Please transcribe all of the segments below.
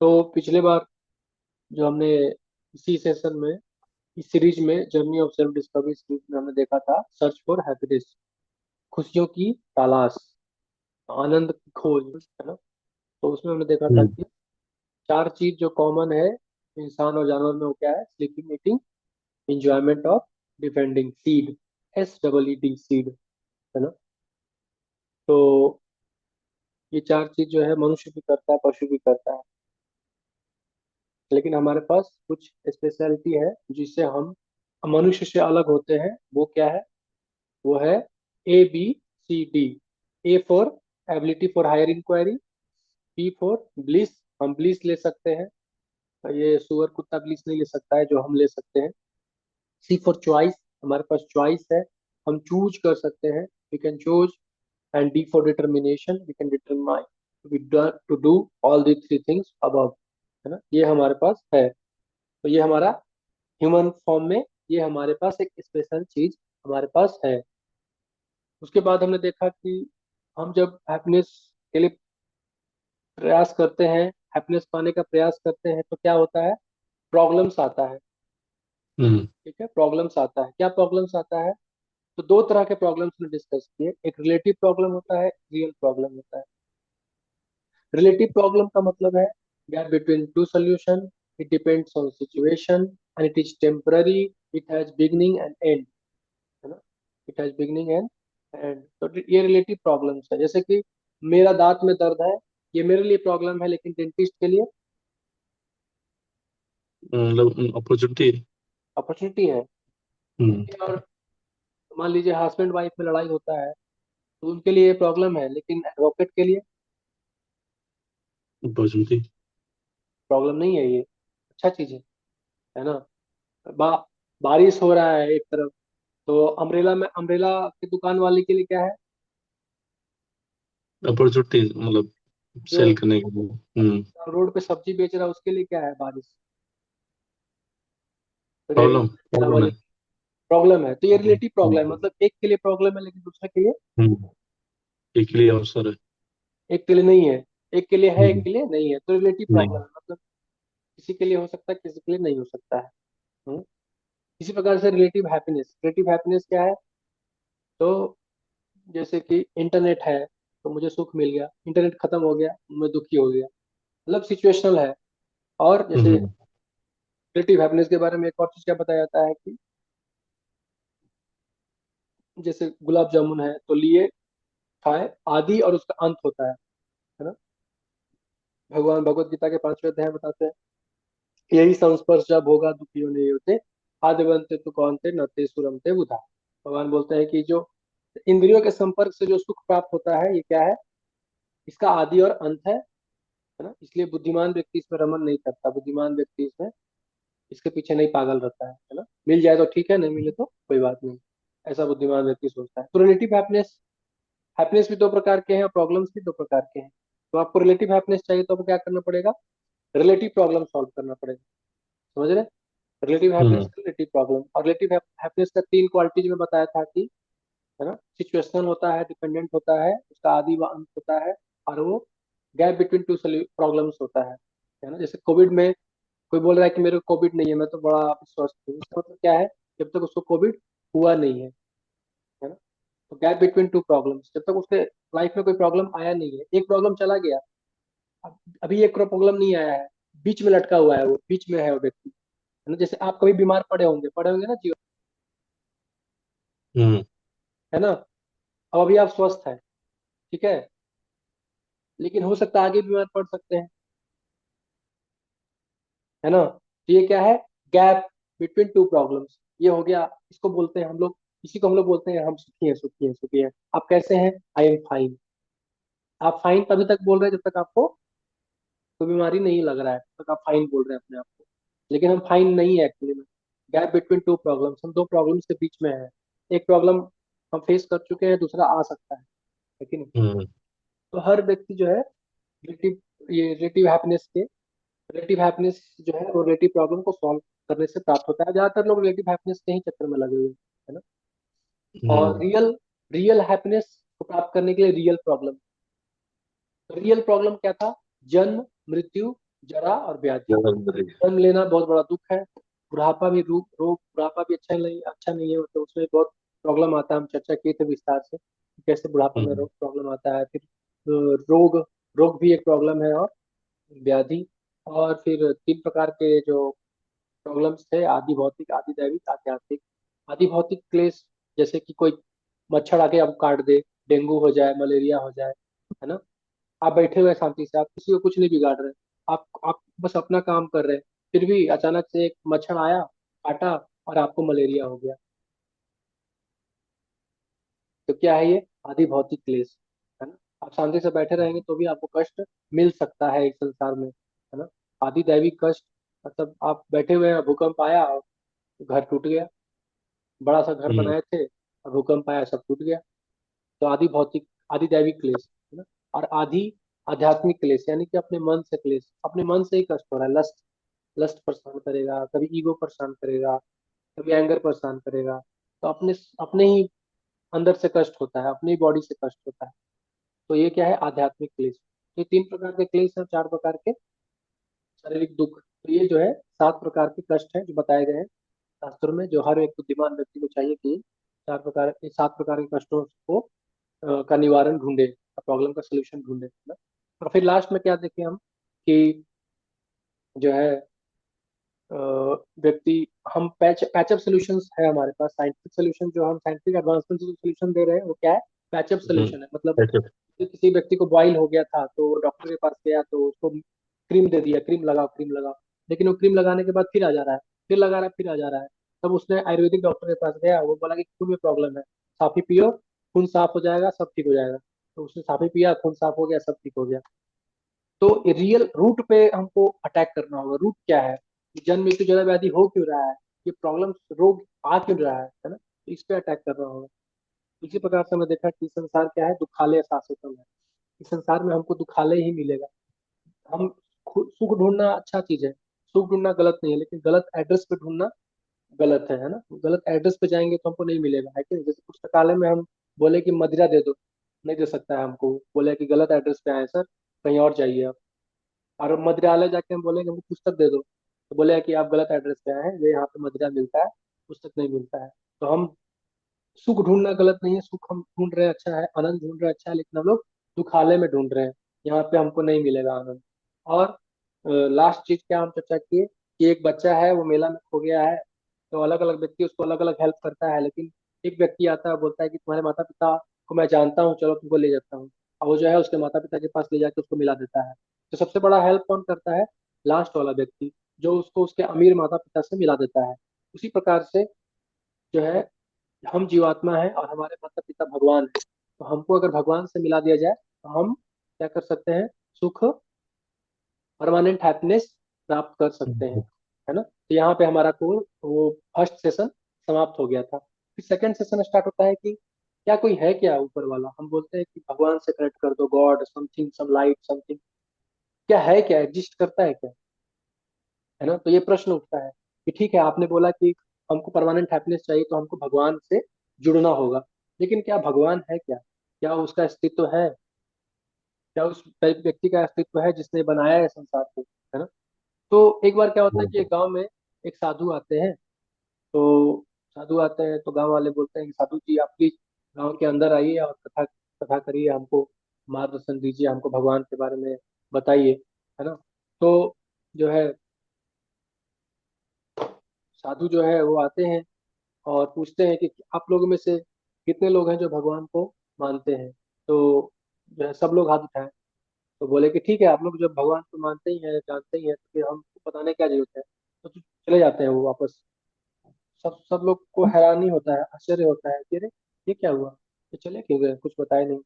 तो पिछले बार जो हमने इसी सेशन में इस सीरीज में journey of self discovery series में हमने देखा था सर्च फॉर हैप्पीनेस, खुशियों की तलाश, आनंद की खोज, है ना। तो उसमें हमने देखा था हम्म। कि चार चीज जो कॉमन है इंसान और जानवर में, वो क्या है? स्लीपिंग, ईटिंग, इंजॉयमेंट और डिफेंडिंग। सीड, SEED, सीड, है ना। तो ये चार चीज जो है मनुष्य भी करता है, पशु भी करता है, लेकिन हमारे पास कुछ स्पेशलिटी है जिससे हम मनुष्य से अलग होते हैं। वो क्या है? वो है ABCD। A for ability for higher inquiry, B for bliss, हम ब्लिस ले सकते हैं, ये सुअर कुत्ता ब्लिस नहीं ले सकता है जो हम ले सकते हैं। सी फॉर चॉइस, हमारे पास चॉइस है, हम चूज कर सकते हैं, we can choose. And D for determination, we can determine to do all the three things above, है ना। ये हमारे पास है। तो ये हमारा ह्यूमन फॉर्म में, ये हमारे पास एक स्पेशल चीज हमारे पास है। उसके बाद हमने देखा कि हम जब हैप्पीनेस के लिए प्रयास करते हैं, हैप्पीनेस पाने का प्रयास करते हैं, तो क्या होता है? प्रॉब्लम्स आता है। हम्म। ठीक है, प्रॉब्लम्स आता है। क्या प्रॉब्लम्स आता है? तो दो तरह के प्रॉब्लम्स में डिस्कस किए, एक रिलेटिव प्रॉब्लम होता है, रियल प्रॉब्लम होता है। रिलेटिव प्रॉब्लम का मतलब है gap between two solution, it depends on situation and it is temporary, it has beginning and and, है ना। It has beginning and and. तो ये रिलेटिव प्रॉब्लम्स है। जैसे कि मेरा दांत में दर्द है, ये मेरे लिए प्रॉब्लम है, लेकिन डेंटिस्ट के लिए मतलब अपॉर्चुनिटी। अपॉर्चुनिटी है। हम्म। और मान लीजिए हस्बैंड वाइफ में लड़ाई होता है, तो उनके लिए प्रॉब्लम है, लेकिन एडवोकेट के लिए अपॉर्चुनिटी। प्रॉब्लम नहीं है। ये अच्छा चीज है ना। बा, बारिश हो रहा है एक तरफ, तो अम्ब्रेला में, अम्ब्रेला की दुकान वाले के लिए क्या है? अपॉर्चुनिटी मतलब जो सेल करने के लिए। हम्म। रोड पे सब्जी बेच रहा है उसके लिए क्या है? बारिश। प्रॉब्लम अम्ब्रेला प्रॉब्लम वाले है। प्रॉब्लम है। तो ये हम्म। रिलेटिव प्रॉब्लम है, मतलब एक के लिए प्रॉब्लम है लेकिन दूसरे के लिए, हम्म। एक लिए अवसर है। एक के लिए नहीं है। एक के लिए है, एक हम्म। के लिए नहीं है। तो रिलेटिव प्रॉब्लम नहीं। है, मतलब किसी के लिए हो सकता है, किसी के लिए नहीं हो सकता है। हम्म? इसी प्रकार से रिलेटिव हैप्पीनेस, रिलेटिव हैप्पीनेस क्या है? तो जैसे कि इंटरनेट है, तो मुझे सुख मिल गया, इंटरनेट खत्म हो गया मैं दुखी हो गया, मतलब सिचुएशनल है। और जैसे हम्म। रिलेटिव हैप्पीनेस के बारे में एक और चीज क्या बताया जाता है कि जैसे गुलाब जामुन है, तो लिए खाए, आदि और उसका अंत होता है ना। भगवान भगवत गीता के 5वें अध्याय बताते हैं, यही संस्पर्श जब होगा दुखियों नहीं होते, आद्यवंते तु कौनते नते सुरमते बुधा। भगवान बोलते हैं कि जो इंद्रियों के संपर्क से जो सुख प्राप्त होता है, ये क्या है? इसका आदि और अंत है ना। इसलिए बुद्धिमान व्यक्ति इसमें रमन नहीं करता, बुद्धिमान व्यक्ति इसमें, इसके पीछे नहीं पागल रहता है ना। मिल जाए तो ठीक है, नहीं मिले तो कोई बात नहीं, ऐसा बुद्धिमान व्यक्ति सोचता है। तो रिलेटिव हैप्पीनेस, हैप्पीनेस भी दो प्रकार के हैं और प्रॉब्लम्स भी दो प्रकार के हैं। तो आपको रिलेटिव हैप्पीनेस चाहिए तो आपको क्या करना पड़ेगा? रिलेटिव प्रॉब्लम सॉल्व करना पड़ेगा। समझ रहे? Relative happiness, hmm. Relative problem. और रिलेटिव हैप्पीनेस का तीन क्वालिटीज में बताया था कि, है ना, सिचुएशनल होता है, डिपेंडेंट होता है, उसका आदि व अंत होता है, और वो गैप बिटवीन टू प्रॉब्लम्स होता है ना। जैसे कोविड में कोई बोल रहा है कि मेरे को कोविड नहीं है, मैं तो बड़ा स्वस्थ हूँ, इसका मतलब क्या है? जब तक उसको कोविड हुआ नहीं है ना। तो गैप बिटवीन टू प्रॉब्लम्स, जब तक उसके लाइफ में कोई प्रॉब्लम आया नहीं है, एक प्रॉब्लम चला गया, अभी एक प्रॉब्लम नहीं आया है, बीच में लटका हुआ है, वो बीच में है वो व्यक्ति, है ना। जैसे आप कभी बीमार पड़े होंगे ना जीवन, हम्म। है ना। अब अभी आप स्वस्थ हैं, ठीक है, लेकिन हो सकता है आगे बीमार पड़ सकते हैं, है ना। तो ये क्या है? गैप बिटवीन टू प्रॉब्लम्स, ये हो गया। इसको बोलते हैं हम लोग, इसी को हम लोग बोलते हैं हम सुखी हैं, सुखी हैं, सुखी हैं। आप कैसे हैं? I am fine. आप फाइन तभी तक बोल रहे हैं जब तक आपको कोई बीमारी नहीं लग रहा है, तब तक आप फाइन बोल रहे हैं अपने आप को, लेकिन हम फाइन नहीं है एक्चुअली में। गैप बिटवीन टू प्रॉब्लम्स, हम दो प्रॉब्लम्स के बीच में है। एक प्रॉब्लम हम फेस कर चुके हैं, दूसरा आ सकता है कि नहीं। हम्म। तो हर व्यक्ति जो है रिलेटिव, ये रिलेटिव हैप्पीनेस के, रिलेटिव हैप्पीनेस जो है वो रिलेटिव प्रॉब्लम को सॉल्व करने से प्राप्त होता है। ज्यादातर लोग रिलेटिव हैप्पीनेस के ही चक्कर में लगे हुए हैं, है ना। और हम्म। रियल, रियल हैप्पीनेस को प्राप्त करने के लिए रियल प्रॉब्लम, रियल प्रॉब्लम क्या था? जन्म, मृत्यु, जरा और व्याधि। जन्म जन्म लेना बहुत बड़ा दुख है। बुढ़ापा भी रोग रोग बुढ़ापा भी अच्छा नहीं है, मतलब उसमें बहुत प्रॉब्लम आता है। हम चर्चा किए थे विस्तार से कि कैसे बुढ़ापा में हम्म, रोग प्रॉब्लम आता है। फिर रोग रोग भी एक प्रॉब्लम है, और व्याधि। और फिर तीन प्रकार के जो प्रॉब्लम्स थे, आदि भौतिक, आदि दैविक, आध्यात्मिक। आदि भौतिक क्लेश, जैसे कि कोई मच्छर आके आपको काट दे, डेंगू हो जाए, मलेरिया हो जाए, है ना। आप बैठे हुए हैं शांति से, आप किसी को कुछ नहीं बिगाड़ रहे, आप बस अपना काम कर रहे हैं, फिर भी अचानक से एक मच्छर आया, काटा, और आपको मलेरिया हो गया। तो क्या है ये? आदि भौतिक क्लेश, है ना। आप शांति से बैठे रहेंगे तो भी आपको कष्ट मिल सकता है इस संसार में, है ना। आदि दैविक कष्ट, मतलब आप बैठे हुए हैं, भूकंप आया और घर टूट गया, बड़ा सा घर हम्म, बनाए थे और भूकंप आया, सब टूट गया। तो आदि भौतिक, आदि दैविक क्लेश, है ना। और आदि आध्यात्मिक क्लेश, यानी कि अपने मन से क्लेश, अपने मन से ही कष्ट हो रहा है। लस्ट लस्ट परेशान करेगा, कभी ईगो परेशान करेगा, कभी एंगर परेशान करेगा। तो अपने अपने ही अंदर से कष्ट होता है, अपनी बॉडी से कष्ट होता है। तो ये क्या है? आध्यात्मिक क्लेश। ये तीन प्रकार के क्लेश हैं, चार प्रकार के शारीरिक दुख। तो ये जो है सात प्रकार के कष्ट हैं जो बताए गए हैं शास्त्रों में, जो हर एक बुद्धिमान व्यक्ति को चाहिए कि चार प्रकार के, सात प्रकार के कष्टों को का निवारण ढूंढे, प्रॉब्लम का सोल्यूशन ढूंढे, है ना। और फिर लास्ट में क्या देखें हम कि जो है अ, व्यक्ति, हम पैचअप सॉल्यूशंस है हमारे पास, साइंटिफिक सॉल्यूशन, जो हम साइंटिफिक एडवांसमेंट से जो सॉल्यूशन दे रहे हैं वो क्या है? पैचअप हम्म, सॉल्यूशन है। मतलब ऐसे। किसी व्यक्ति को बॉइल हो गया था तो डॉक्टर के पास गया तो उसको क्रीम दे दिया, क्रीम लगाओ, क्रीम लगाओ। लेकिन वो क्रीम लगाने के बाद फिर आ जा रहा है, फिर लगा रहा है, फिर आ जा रहा है। तब उसने आयुर्वेदिक डॉक्टर के पास गया, वो बोला कि खून में प्रॉब्लम है, साफी पियो, खून साफ हो जाएगा, सब ठीक हो जाएगा। तो उसने साफी पिया, खून साफ हो गया, सब ठीक हो गया। तो रियल रूट पे हमको अटैक करना होगा। रूट क्या है? जन्म मृत्यु जरा व्याधि हो क्यों रहा है, ये प्रॉब्लम रोग आ क्यों रहा है ना। तो इस पे अटैक करना होगा। इसी प्रकार से हमने देखा कि संसार क्या है? दुखालय शाश्वतम है। इस संसार में हमको दुखालय ही मिलेगा। हम सुख ढूंढना अच्छा चीज है, सुख ढूंढना गलत नहीं है, लेकिन गलत एड्रेस पे ढूंढना गलत है ना। गलत एड्रेस पे जाएंगे तो हमको नहीं मिलेगा, है कि नहीं। जैसे पुस्तकालय में हम बोले कि मदिरा दे दो, नहीं दे सकता है हमको, बोले कि गलत एड्रेस पे आए सर, कहीं और जाइए आप। और मदिरालय जाके हम बोलेंगे हमको पुस्तक दे दो, तो बोले कि आप गलत एड्रेस पे आए हैं, ये यहाँ पे मदिरा मिलता है, पुस्तक नहीं मिलता है। तो हम सुख ढूंढना गलत नहीं है, सुख हम ढूंढ रहे हैं अच्छा है, आनंद ढूंढ रहे हैं अच्छा है, लेकिन हम लोग दुखालय में ढूंढ रहे हैं, यहाँ पे हमको नहीं मिलेगा आनंद। और लास्ट चीज क्या हम चर्चा किए कि एक बच्चा है, वो मेला में खो गया है, तो अलग अलग व्यक्ति उसको अलग अलग हेल्प करता है, लेकिन एक व्यक्ति आता है, बोलता है कि तुम्हारे माता पिता को मैं जानता हूँ, चलो तुमको ले जाता हूँ। और वो जो है उसके माता पिता के पास ले जाके उसको मिला देता है। तो सबसे बड़ा हेल्प कौन करता है? लास्ट वाला व्यक्ति, जो उसको उसके अमीर माता पिता से मिला देता है। उसी प्रकार से जो है हम जीवात्मा है और हमारे माता पिता भगवान है। तो हमको अगर भगवान से मिला दिया जाए तो हम क्या कर सकते हैं? सुख, परमानेंट हैप्पीनेस प्राप्त कर सकते हैं, हम्म, है ना। तो यहाँ पे हमारा कोर्स वो फर्स्ट सेशन समाप्त हो गया था। फिर सेकंड सेशन स्टार्ट होता है कि क्या कोई है क्या ऊपर वाला। हम बोलते हैं कि भगवान से कनेक्ट कर दो, God something, some light something. क्या है? क्या एग्जिस्ट करता है क्या, है ना। तो ये प्रश्न उठता है कि ठीक है, आपने बोला कि हमको परमानेंट हैप्पीनेस चाहिए तो हमको भगवान से जुड़ना होगा, लेकिन क्या भगवान है क्या? क्या उसका अस्तित्व है? क्या उस व्यक्ति का अस्तित्व है जिसने बनाया है संसार को, है ना। तो एक बार क्या होता है कि एक गांव में एक साधु आते हैं। तो साधु आते हैं तो गांव वाले बोलते हैं कि साधु जी, आप प्लीज गांव के अंदर आइए और कथा कथा करिए, हमको मार्गदर्शन दीजिए, हमको भगवान के बारे में बताइए, है ना। तो जो है साधु जो है वो आते हैं और पूछते हैं कि आप लोगों में से कितने लोग हैं जो भगवान को मानते हैं। तो जो है सब लोग हाथ उठाएं। तो बोले कि ठीक है, आप लोग जब भगवान को मानते ही हैं, जानते ही हैं, तो फिर हमको बताने क्या जरूरत है। तो चले जाते हैं वो वापस। सब सब लोग को हैरानी होता है, आश्चर्य होता है कि अरे ये क्या हुआ, तो चले क्यों गए, कुछ बताए नहीं।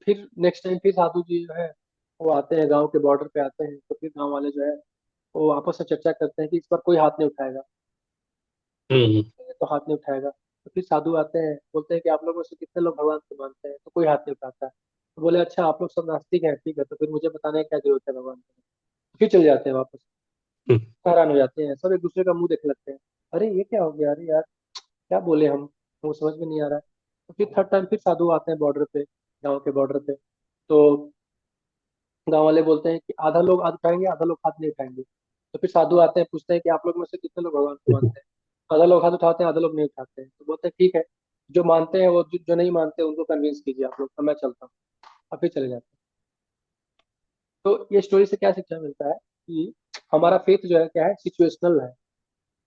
फिर नेक्स्ट टाइम फिर साधु जी जो है वो आते हैं, गांव के बॉर्डर पे आते हैं, तो फिर गांव वाले जो है वो आपस में चर्चा करते हैं कि इस बार कोई हाथ नहीं उठाएगा। हम्म, तो हाथ नहीं उठाएगा। तो फिर साधु आते हैं, बोलते हैं कि आप लोगों में से कितने लोग भगवान को मानते हैं, तो कोई हाथ नहीं उठाता है। तो बोले अच्छा, आप लोग सब नास्तिक हैं, ठीक है, तो फिर मुझे बताने की क्या जरूरत है भगवान को। तो फिर चले जाते हैं वापस। हम्म, हैरान हो जाते हैं सब, एक दूसरे का मुंह देखने लगते हैं। अरे ये क्या हो गया, अरे यार क्या बोले हम, वो समझ में नहीं आ रहा है। तो फिर थर्ड टाइम फिर साधु आते हैं बॉर्डर पे, गाँव के बॉर्डर पे। तो गांव वाले बोलते हैं कि आधा लोग हाथ उठाएंगे, आधा लोग हाथ नहीं उठाएंगे। तो फिर साधु आते हैं, पूछते हैं कि आप लोग में से कितने लोग भगवान को मानते हैं। आधा लोग हाथ उठाते हैं, आधा लोग नहीं उठाते हैं। तो बोलते हैं ठीक है, जो मानते हैं वो, जो नहीं मानते उनको कन्विंस कीजिए आप लोग, तो मैं चलता हूँ। और फिर चले जाते हैं। तो ये स्टोरी से क्या शिक्षा मिलता है कि हमारा फेथ जो है क्या है, सिचुएशनल है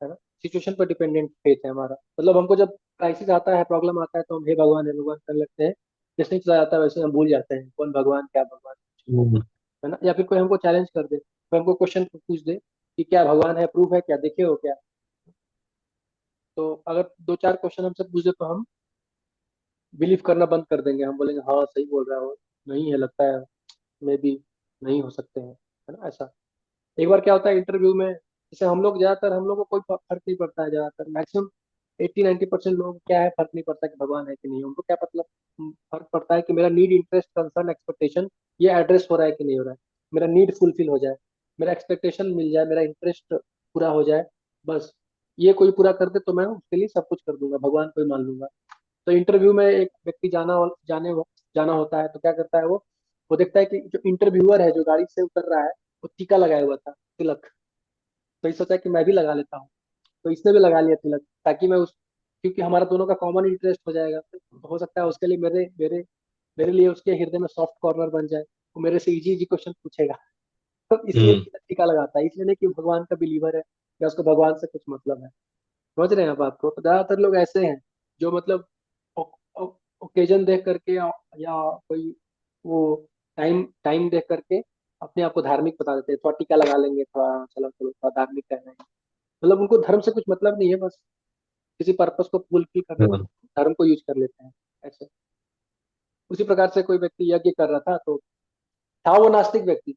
ना। सिचुएशन पर डिपेंडेंट फेथ है हमारा। मतलब हमको जब क्राइसिस आता है, प्रॉब्लम आता है, तो हम हे भगवान करने लगते हैं। जैसे ही चला जाता है वैसे हम भूल जाते हैं कौन भगवान, क्या भगवान, हम्म, है ना। या फिर कोई हमको चैलेंज कर दे, कोई हमको क्वेश्चन पूछ दे कि क्या भगवान है, प्रूफ है क्या, देखे हो क्या। तो अगर दो चार क्वेश्चन हमसे पूछ दे तो हम बिलीव करना बंद कर देंगे। हम बोलेंगे हाँ सही बोल रहा हो, नहीं है लगता है, मे बी नहीं हो सकते हैं, है ना ऐसा। एक बार क्या होता है इंटरव्यू में, जैसे हम लोग ज्यादातर, हम लोग को कोई फर्क नहीं पड़ता है, ज्यादातर मैक्सिमम 80-90% लोगों को क्या है, फर्क नहीं पड़ता कि भगवान है कि नहीं। उनको क्या मतलब, फर्क पड़ता है कि मेरा नीड, इंटरेस्ट, कंसर्न, एक्सपेक्टेशन ये एड्रेस हो रहा है कि नहीं हो रहा है। मेरा नीड फुलफिल हो जाए, मेरा एक्सपेक्टेशन मिल जाए, मेरा इंटरेस्ट पूरा हो जाए, बस। ये कोई पूरा कर दे तो मैं उसके लिए सब कुछ कर दूंगा, भगवान को ही मान लूंगा। तो इंटरव्यू में एक व्यक्ति जाना होता है, तो क्या करता है वो देखता है कि जो इंटरव्यूअर है, जो गाड़ी से उतर रहा है, वो टीका लगाया हुआ था, तिलक। तो ये सोचा कि मैं भी लगा लेता हूँ। तो इसने भी लगा लिया तिलक, ताकि मैं उस, क्योंकि हमारा दोनों का कॉमन इंटरेस्ट हो जाएगा, तो हो सकता है उसके लिए मेरे मेरे मेरे लिए उसके हृदय में सॉफ्ट कॉर्नर बन जाए, वो मेरे से इजी इजी क्वेश्चन पूछेगा। तो इसलिए हम्म, तिलक टीका लगाता है, इसलिए नहीं कि भगवान का बिलीवर है या उसको भगवान से कुछ मतलब है। समझ रहे हैं आप बात को। तो ज्यादातर लोग ऐसे हैं जो मतलब ओकेजन देख करके या कोई वो टाइम टाइम देख करके अपने आप को धार्मिक बता देते हैं, थोड़ा टीका लगा लेंगे, थोड़ा चलो चलो थोड़ा धार्मिक कहना है। मतलब उनको धर्म से कुछ मतलब नहीं है, बस किसी पर्पस को फुलफिल करने के हाँ, लिए धर्म को यूज कर लेते हैं ऐसे। उसी प्रकार से कोई व्यक्ति यज्ञ कर रहा था, तो था वो नास्तिक व्यक्ति,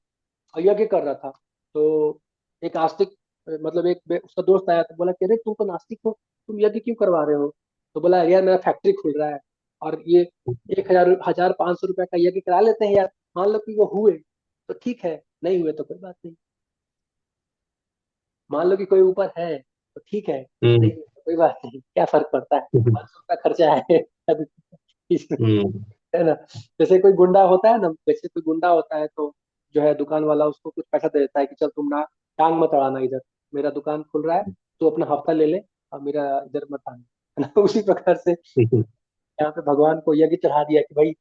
और यज्ञ कर रहा था। तो एक आस्तिक, मतलब उसका दोस्त आया तो बोला कि अरे तुम तो नास्तिक हो, तुम यज्ञ क्यों करवा रहे हो। तो बोला यार मेरा फैक्ट्री खुल रहा है, और ये 1,000 1,500 रुपए का यज्ञ करा लेते हैं यार। मान लो कि वो हुए तो ठीक है, नहीं हुए तो कोई बात नहीं। मान लो कि कोई ऊपर है तो ठीक है, हम्म, नहीं हुए तो कोई बात नहीं, क्या फर्क पड़ता है, 500 का खर्चा है अभी इसमें, हम्म, है ना। जैसे कोई गुंडा होता है ना, जैसे कोई गुंडा होता है तो जो है दुकान वाला उसको कुछ पैसा दे देता है कि चल तुम ना टांग मत अड़ाना इधर, मेरा दुकान खुल रहा है, तो अपना हफ्ता ले ले और मेरा इधर मत आना, है ना। उसी प्रकार से यहाँ पे भगवान को यज्ञ चढ़ा दिया कि भाई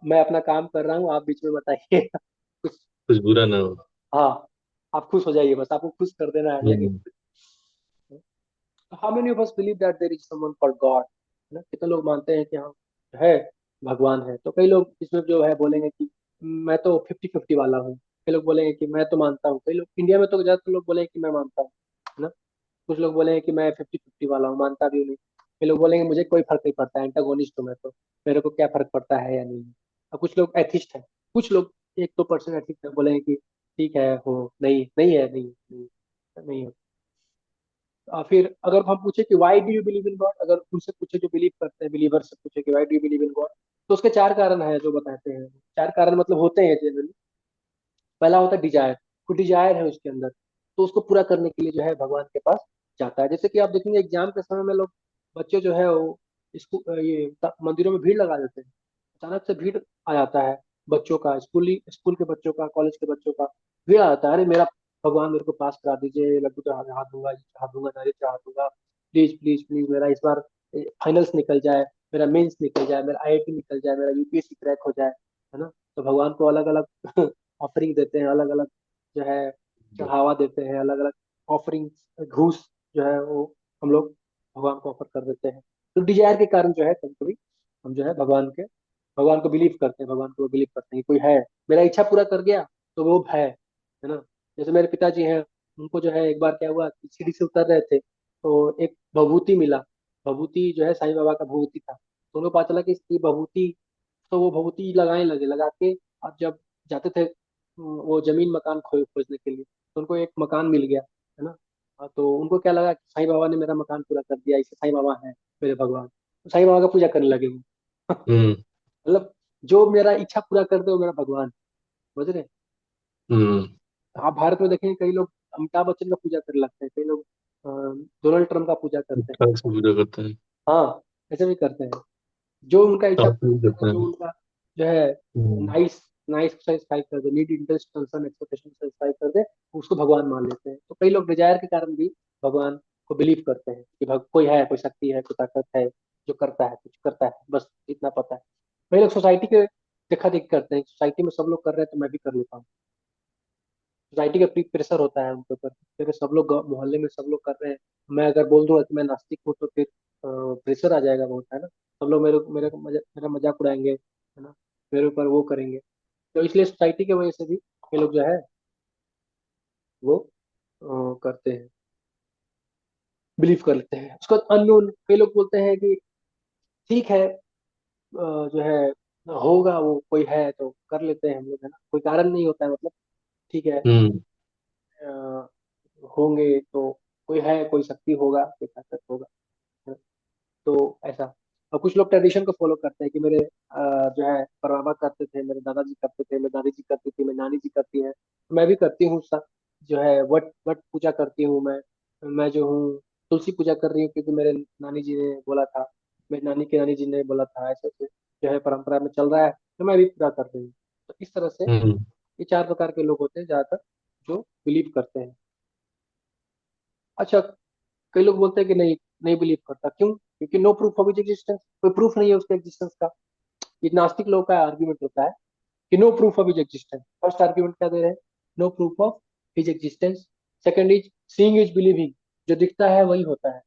मैं अपना काम कर रहा हूँ, आप बीच में बताइए कुछ। कुछ बुरा ना हो। हाँ, आप खुश हो जाइए, बस आपको खुश कर देना है यज्ञ। Hmm, how many of us believe that there is someone called God, है ना। कितने लोग मानते हैं कि हाँ है, भगवान है। तो कई लोग इसमें जो है बोलेंगे कि मैं तो 50-50 वाला हूँ। कई लोग बोलेंगे कि मैं तो मानता हूँ। कई लोग इंडिया में तो ज्यादातर लोग बोलेंगे कि मैं मानता हूँ, है ना। कुछ लोग बोलेंगे कि मैं 50-50 वाला हूँ, मानता भी हूँ नहीं। कई लोग बोलेंगे मुझे कोई फर्क नहीं पड़ता, एंटागोनिस्ट हूँ मैं तो, मेरे को क्या फर्क पड़ता है या नहीं। और कुछ लोग एथिस्ट हैं, कुछ लोग 1-2% एथिस्ट है, बोलेंगे कि ठीक है हो, नहीं नहीं है, नहीं नहीं, नहीं है। फिर अगर हम पूछे कि why do you believe in God, अगर उनसे पूछे जो बिलीव करते हैं, बिलीवर से पूछे कि why do you believe in God, तो उसके चार कारण है जो बताते हैं। चार कारण मतलब होते हैं जनरली। पहला होता है डिजायर, कोई डिजायर है उसके अंदर, तो उसको पूरा करने के लिए जो है भगवान के पास जाता है। जैसे कि आप देखेंगे एग्जाम के समय में लोग, बच्चे जो है वो मंदिरों में भीड़ लगा देते हैं। अचानक से भीड़ आ जाता है, बच्चों का, स्कूल के बच्चों का, कॉलेज के बच्चों का भीड़ आ जाता है। अरे मेरा भगवान मेरे को पास करा दीजिए, लड्डू चढ़ा दूंगा, ये चढ़ा दूंगा, नारियल चढ़ा दूंगा, प्लीज प्लीज प्लीज, मेरा इस बार फाइनल्स निकल जाए, मेरा मेंस निकल जाए, मेरा आईआईटी निकल जाए, मेरा यूपीएससी क्रैक हो जाए, है ना। तो भगवान को अलग अलग ऑफरिंग देते हैं, अलग अलग जो है चढ़ावा देते हैं, अलग अलग ऑफरिंग, घूस जो है वो हम लोग भगवान को ऑफर कर देते हैं। तो डिजायर के कारण जो है कभी कभी हम जो है भगवान को बिलीव करते हैं, भगवान को बिलीव करते हैं कि कोई है, मेरा इच्छा पूरा कर गया, तो वो है ना। जैसे मेरे पिताजी हैं, उनको जो है एक बार क्या हुआ कि सीढ़ी से उतर रहे थे, तो एक भभूति मिला। भभूति जो है साईं बाबा का भभूति था, तो उनको पता चला कि इसकी भभूति, तो वो भभूति लगाने लगे, लगा के अब जब जाते थे वो जमीन मकान खोजने के लिए, तो उनको एक मकान मिल गया, है ना। तो उनको क्या लगा कि साईं बाबा ने मेरा मकान पूरा कर दिया, इसे साईं बाबा है मेरे भगवान, तो साईं बाबा का पूजा करने लगे वो हम्म, मतलब जो मेरा इच्छा पूरा कर दे वो मेरा भगवान, समझ रहे हैं? हम्म, आप भारत में देखेंगे कई लोग अमिताभ बच्चन का पूजा करने लगते हैं, कई लोग डोनाल्ड ट्रम्प का पूजा करते हैं। ठाक से पूजा करते हैं। हाँ, ऐसे भी करते हैं। जो उनका इच्छा काफी पूरा कर दे, करते जो हैं। उनका जो है हम्म, नाइस ना इसको सेटिस्फाई कर दे, need interest concern expectation satisfy कर दे, उसको भगवान मान लेते हैं। तो कई लोग डिजायर के कारण भी भगवान को बिलीव करते हैं कि कोई है, कोई शक्ति है, कोई ताकत है जो करता है, कुछ करता है, बस इतना पता है। कई लोग सोसाइटी के देखा देखी करते हैं, सोसाइटी में सब लोग कर रहे हैं तो मैं भी कर लेता हूँ। सोसाइटी का प्रेशर होता है उनके ऊपर, फिर सब लोग मोहल्ले में सब लोग कर रहे हैं, मैं अगर बोल दूंगा कि मैं नास्तिक हूँ तो फिर प्रेशर आ जाएगा बहुत, है ना। सब लोग मेरे मेरे मेरा मजाक उड़ाएंगे, है ना, मेरे ऊपर वो करेंगे। तो इसलिए सोसाइटी की वजह से भी ये लोग जो है वो करते हैं, बिलीव कर लेते हैं। उसके बाद अननोन, कई लोग बोलते हैं कि ठीक है, जो है होगा, वो कोई है तो कर लेते हैं हम लोग, है ना, कोई कारण नहीं होता है, मतलब ठीक है, हम्म अ, होंगे तो कोई है, कोई शक्ति होगा, कोई ताकत होगा, है ना? तो ऐसा। और कुछ लोग ट्रेडिशन को फॉलो करते हैं कि मेरे जो है परबाबा करते थे, मेरे दादाजी करते थे, मेरी दादी जी करती थी, मेरी नानी जी करती है, तो मैं भी करती हूँ सब। जो है वट वट पूजा करती हूँ मैं जो हूँ तुलसी पूजा कर रही हूँ क्योंकि मेरे नानी जी ने बोला था, मेरी नानी के नानी जी ने बोला था, ऐसे ऐसे जो है परंपरा में चल रहा है, तो मैं भी पूरा कर रही हूँ। तो इस तरह से हम्म ये चार प्रकार के लोग होते हैं ज्यादातर जो बिलीव करते हैं। अच्छा, कई लोग बोलते हैं कि नहीं, नहीं बिलीव करता, क्यों? क्योंकि no proof of his existence, कोई प्रूफ नहीं है उसके एग्जिस्टेंस का। ये नास्तिक लोगों का आर्ग्यूमेंट होता है कि no proof of his existence. First argument क्या दे रहे हैं? No proof of his existence. Second is seeing is believing, जो दिखता है वही होता है।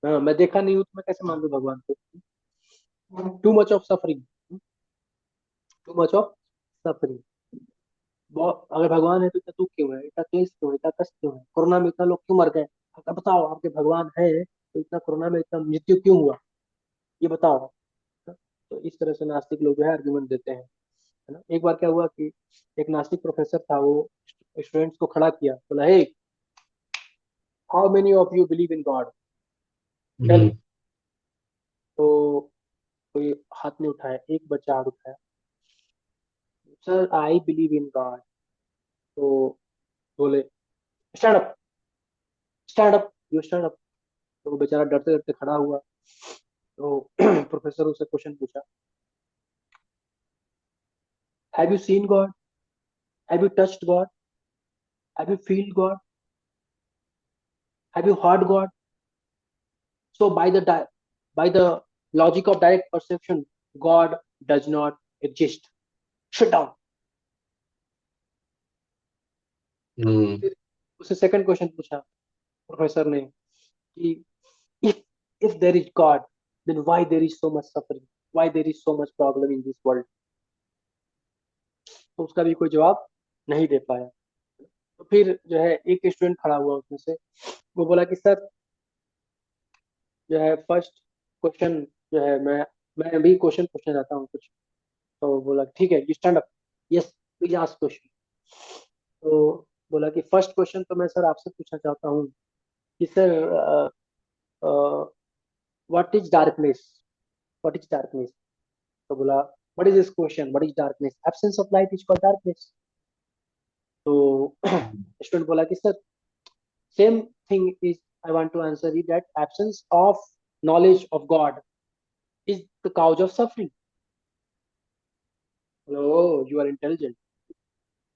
हाँ, मैं देखा नहीं हूं तो मैं कैसे मान लूं भगवान को? Too much of suffering, too much of suffering. अगर भगवान है तो इतना दुख क्यों है, इतना क्लेश क्यों है, इतना कष्ट क्यों है, कोरोना में इतना लोग क्यों मर गए? अब बताओ, आपके भगवान है तो इतना कोरोना में इतना मृत्यु क्यों हुआ, ये बताओ। तो इस तरह से नास्तिक लोग जो है आर्ग्यूमेंट देते हैं, है ना। एक बार क्या हुआ कि एक नास्तिक प्रोफेसर था, वो स्टूडेंट्स को खड़ा किया, बोला, hey, how many of you believe in God, tell. Hmm तो कोई हाथ नहीं उठाया, एक बच्चा हाथ उठाया, sir I believe in God. तो बोले, stand up, stand up, you stand up. तो वो बेचारा डरते डरते खड़ा हुआ। तो प्रोफेसर उससे क्वेश्चन पूछा, have you seen God, have you touched God, have you feel God, have you heard God? So by the logic of direct perception, God does not exist. Shut down. हम्म फिर उससे second question पूछा professor ने कि if if there is God, then why there is so much suffering? Why there is so much problem in this world? तो उसका भी कोई जवाब नहीं दे पाया। तो फिर जो है एक स्टूडेंट खड़ा हुआ उसमें से, वो बोला कि सर, जो है फर्स्ट क्वेश्चन जो है मैं भी क्वेश्चन पूछना चाहता हूँ कुछ। तो वो बोला, ठीक है, you stand up, yes please ask question. तो बोला कि फर्स्ट क्वेश्चन तो मैं सर आपसे पूछना चाहता हूँ कि sir, what is darkness, what is darkness? तो बोला, what is this question, what is darkness? Absence of light is called darkness. तो स्टूडेंट बोला कि sir, same thing is, I want to answer is that absence of knowledge of God is the cause of suffering. Oh, you are intelligent.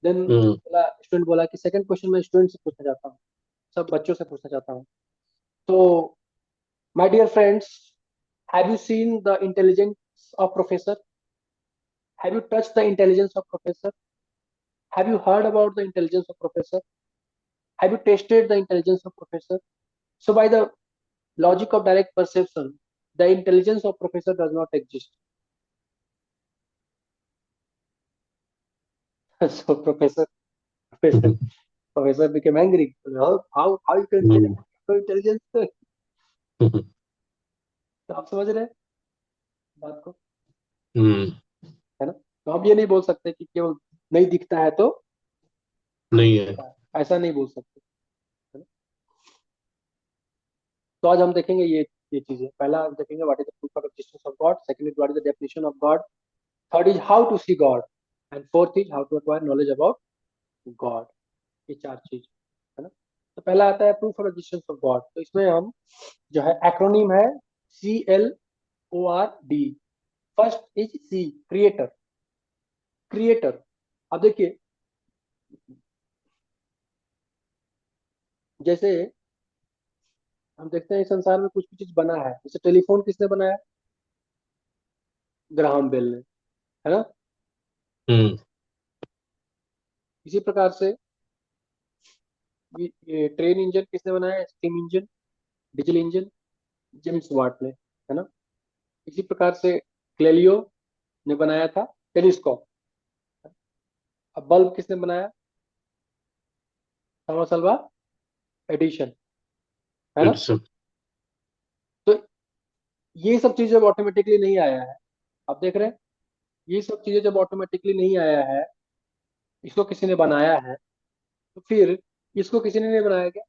Then hmm बोला, student बोला कि second question मैं student से पूछना चाहता हूँ, सब बच्चों से पूछना चाहता हूँ। तो my dear friends, have you seen the intelligence of professor? Have you touched the intelligence of professor? Have you heard about the intelligence of professor? Have you tasted the intelligence of professor? So by the logic of direct perception, the intelligence of professor does not exist. So professor hmm professor became angry. How you can say that? Hmm So intelligence? तो हम्म आप समझ रहे हैं बात को, हम्म, है ना। तो हम ये नहीं बोल सकते कि केवल नहीं दिखता है तो नहीं है। दिखता है, ऐसा नहीं बोल सकते, है ना। तो आज हम देखेंगे ये चीजें। पहला हम देखेंगे what is the proof of existence of God, second is what is the definition of God, third is how to see God, and fourth is how to acquire knowledge about God. ये चार चीज, है ना। तो पहला आता है proof of existence of God. तो इसमें हम जो है एक्रोनीम है CLORD। First is C, creator, creator. अब देखिए, जैसे हम देखते हैं इस संसार में कुछ भी चीज बना है, जैसे टेलीफोन किसने बनाया? ग्राहम बेल ने, है ना? हम्म। इसी प्रकार से ये ट्रेन इंजन किसने बनाया? Steam engine, diesel engine, James Watt ने, है ना? इसी प्रकार से क्लेलियो ने बनाया था टेलीस्कोप। अब बल्ब किसने बनाया? थॉमस अल्वा एडिशन, है ना? एडिसन। तो ये सब चीजें जब ऑटोमेटिकली नहीं आया है, आप देख रहे हैं, ये सब चीजें जब ऑटोमेटिकली नहीं आया है, इसको किसी ने बनाया है, तो फिर इसको किसी ने नहीं बनाया क्या?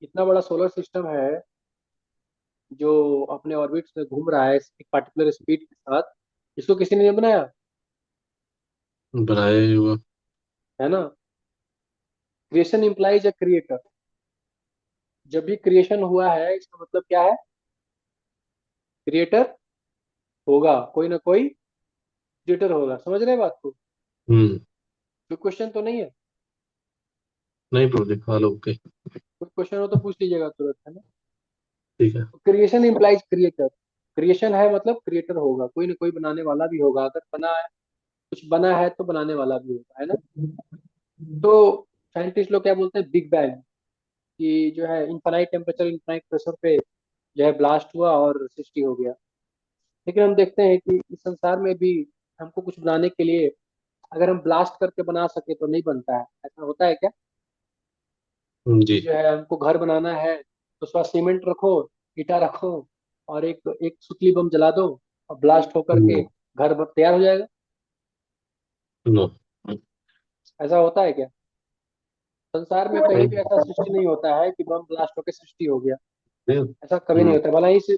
इतना बड़ा सोलर सिस्टम है जो अपने ऑर्बिट में घूम रहा है एक पर्टिकुलर स्पीड के साथ, इसको किसी ने नहीं बनाया, बनाया ही हुआ। है ना? Creation implies a creator. जब भी क्रिएशन हुआ है, इसका मतलब क्या है? क्रिएटर होगा, कोई ना कोई क्रिएटर होगा। समझ रहे हैं बात को? हम्म। कोई क्वेश्चन तो नहीं है? नहीं ब्रो, दिखा लो, ओके। कोई क्वेश्चन हो तो पूछ लीजिएगा तुरंत, है ना? ठीक है। Creation implies creator. क्रिएशन है मतलब क्रिएटर होगा, कोई ना कोई बनाने वाला भी होगा। अगर बना है, कुछ बना है तो बनाने वाला भी होगा, है ना? तो साइंटिस्ट लोग क्या बोलते हैं? बिग बैंग, कि जो है इनफाइनाइट टेम्परेचर इनफाइनाइट प्रेशर पे जो है ब्लास्ट हुआ और सृष्टि हो गया। लेकिन हम देखते हैं कि इस संसार में भी हमको कुछ बनाने के लिए, अगर हम ब्लास्ट करके बना सके तो नहीं बनता है। ऐसा होता है क्या? जी। कि जो है हमको घर बनाना है तो उसका सीमेंट रखो, ईटा रखो, और एक एक सुतली बम जला दो, और ब्लास्ट होकर के नो। तैयार हो जाएगा। नो। ऐसा होता है क्या? संसार में कहीं भी नहीं। ऐसा सृष्टि नहीं होता है कि बम ब्लास्ट होकर सृष्टि हो गया। नहीं। ऐसा कभी नहीं होता। भला ही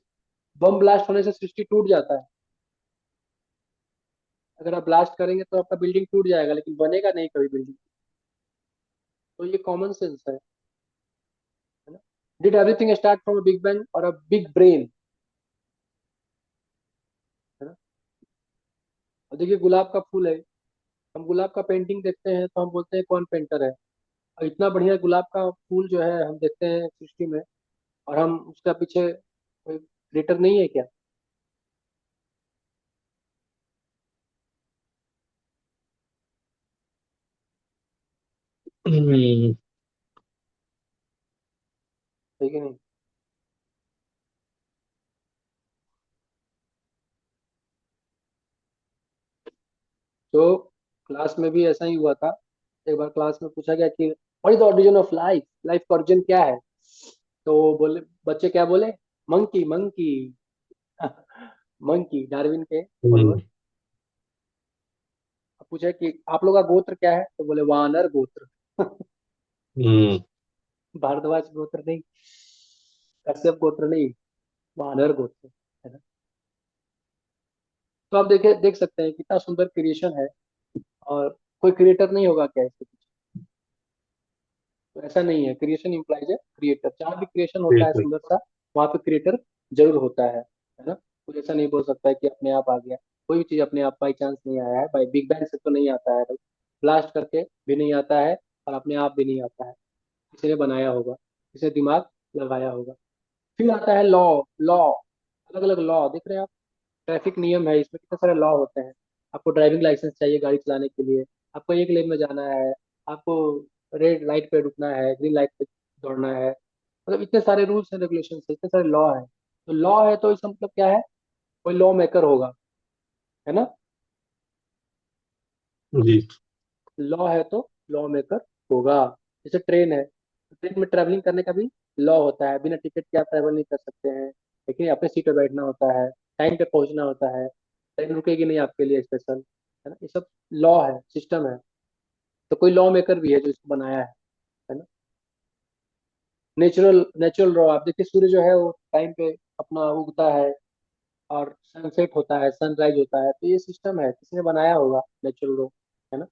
बम ब्लास्ट होने से सृष्टि टूट जाता है। अगर आप ब्लास्ट करेंगे तो आपका बिल्डिंग टूट जाएगा, लेकिन बनेगा नहीं कभी बिल्डिंग। तो ये कॉमन सेंस है ना? Did everything start from a big bang और अ बिग ब्रेन, है ना? और देखिए गुलाब का फूल है, हम गुलाब का पेंटिंग देखते हैं तो हम बोलते हैं कौन पेंटर है। और इतना बढ़िया गुलाब का फूल जो है हम देखते हैं सृष्टि में, और हम उसका पीछे कोई क्रिएटर नहीं है क्या? हम्म। है कि नहीं? तो क्लास में भी ऐसा ही हुआ था। एक बार क्लास में पूछा गया कि what is the origin of life, life का ओरिजिन क्या है? तो बोले, बच्चे क्या बोले? Monkey monkey. मंकी, डार्विन के फॉलोअर। हम्म। पूछा कि आप लोग का गोत्र क्या है? तो बोले वानर गोत्र। हम्म। भारद्वाज गोत्र नहीं, कश्यप गोत्र नहीं, वानर गोत्र, है ना? तो आप देखे देख सकते हैं कितना सुंदर क्रिएशन है। और कोई क्रिएटर नहीं होगा क्या इसके पीछे? तो ऐसा नहीं है, क्रिएशन इंप्लाइज है क्रिएटर। जहाँ भी क्रिएशन होता है ठीक है। सुंदर सा, वहाँ पे क्रिएटर जरूर होता है ना? कोई ऐसा नहीं बोल सकता है कि अपने आप आ गया। कोई भी चीज अपने आप बाई चांस नहीं आया है, बाई बिग बैंग से तो नहीं आता है, ब्लास्ट करके भी नहीं आता है, और अपने आप भी नहीं आता है। किसी ने बनाया होगा, किसी ने दिमाग लगाया होगा। फिर आता है लॉ। लॉ, अलग अलग लॉ देख रहे हैं आप। ट्रैफिक नियम है, इसमें कितने सारे लॉ होते हैं। आपको ड्राइविंग लाइसेंस चाहिए गाड़ी चलाने के लिए, आपको एक लेन में जाना है, आपको रेड लाइट पे रुकना है, ग्रीन लाइट पे दौड़ना है। मतलब इतने सारे रूल्स एंड रेगुलेशन है, इतने सारे लॉ है। तो लॉ है तो इसका मतलब क्या है? कोई लॉ मेकर होगा, है ना? जी। लॉ है तो लॉ मेकर होगा। जैसे ट्रेन है, तो ट्रेन में ट्रैवलिंग करने का भी लॉ होता है। बिना टिकट के आप ट्रैवल नहीं कर सकते हैं, लेकिन अपने सीट पे बैठना होता है, टाइम पे पहुंचना होता है, ट्रेन रुकेगी नहीं आपके लिए स्पेशल, है ना? ये सब लॉ है, सिस्टम है। तो कोई लॉ मेकर भी है जो इसको बनाया है ना? नेचुरल नेचुरल लॉ, आप देखिए सूर्य जो है वो टाइम पे अपना उगता है, और सनसेट होता है, सनराइज होता है। तो ये सिस्टम है, किसी ने बनाया होगा नेचुरल लॉ, है ना?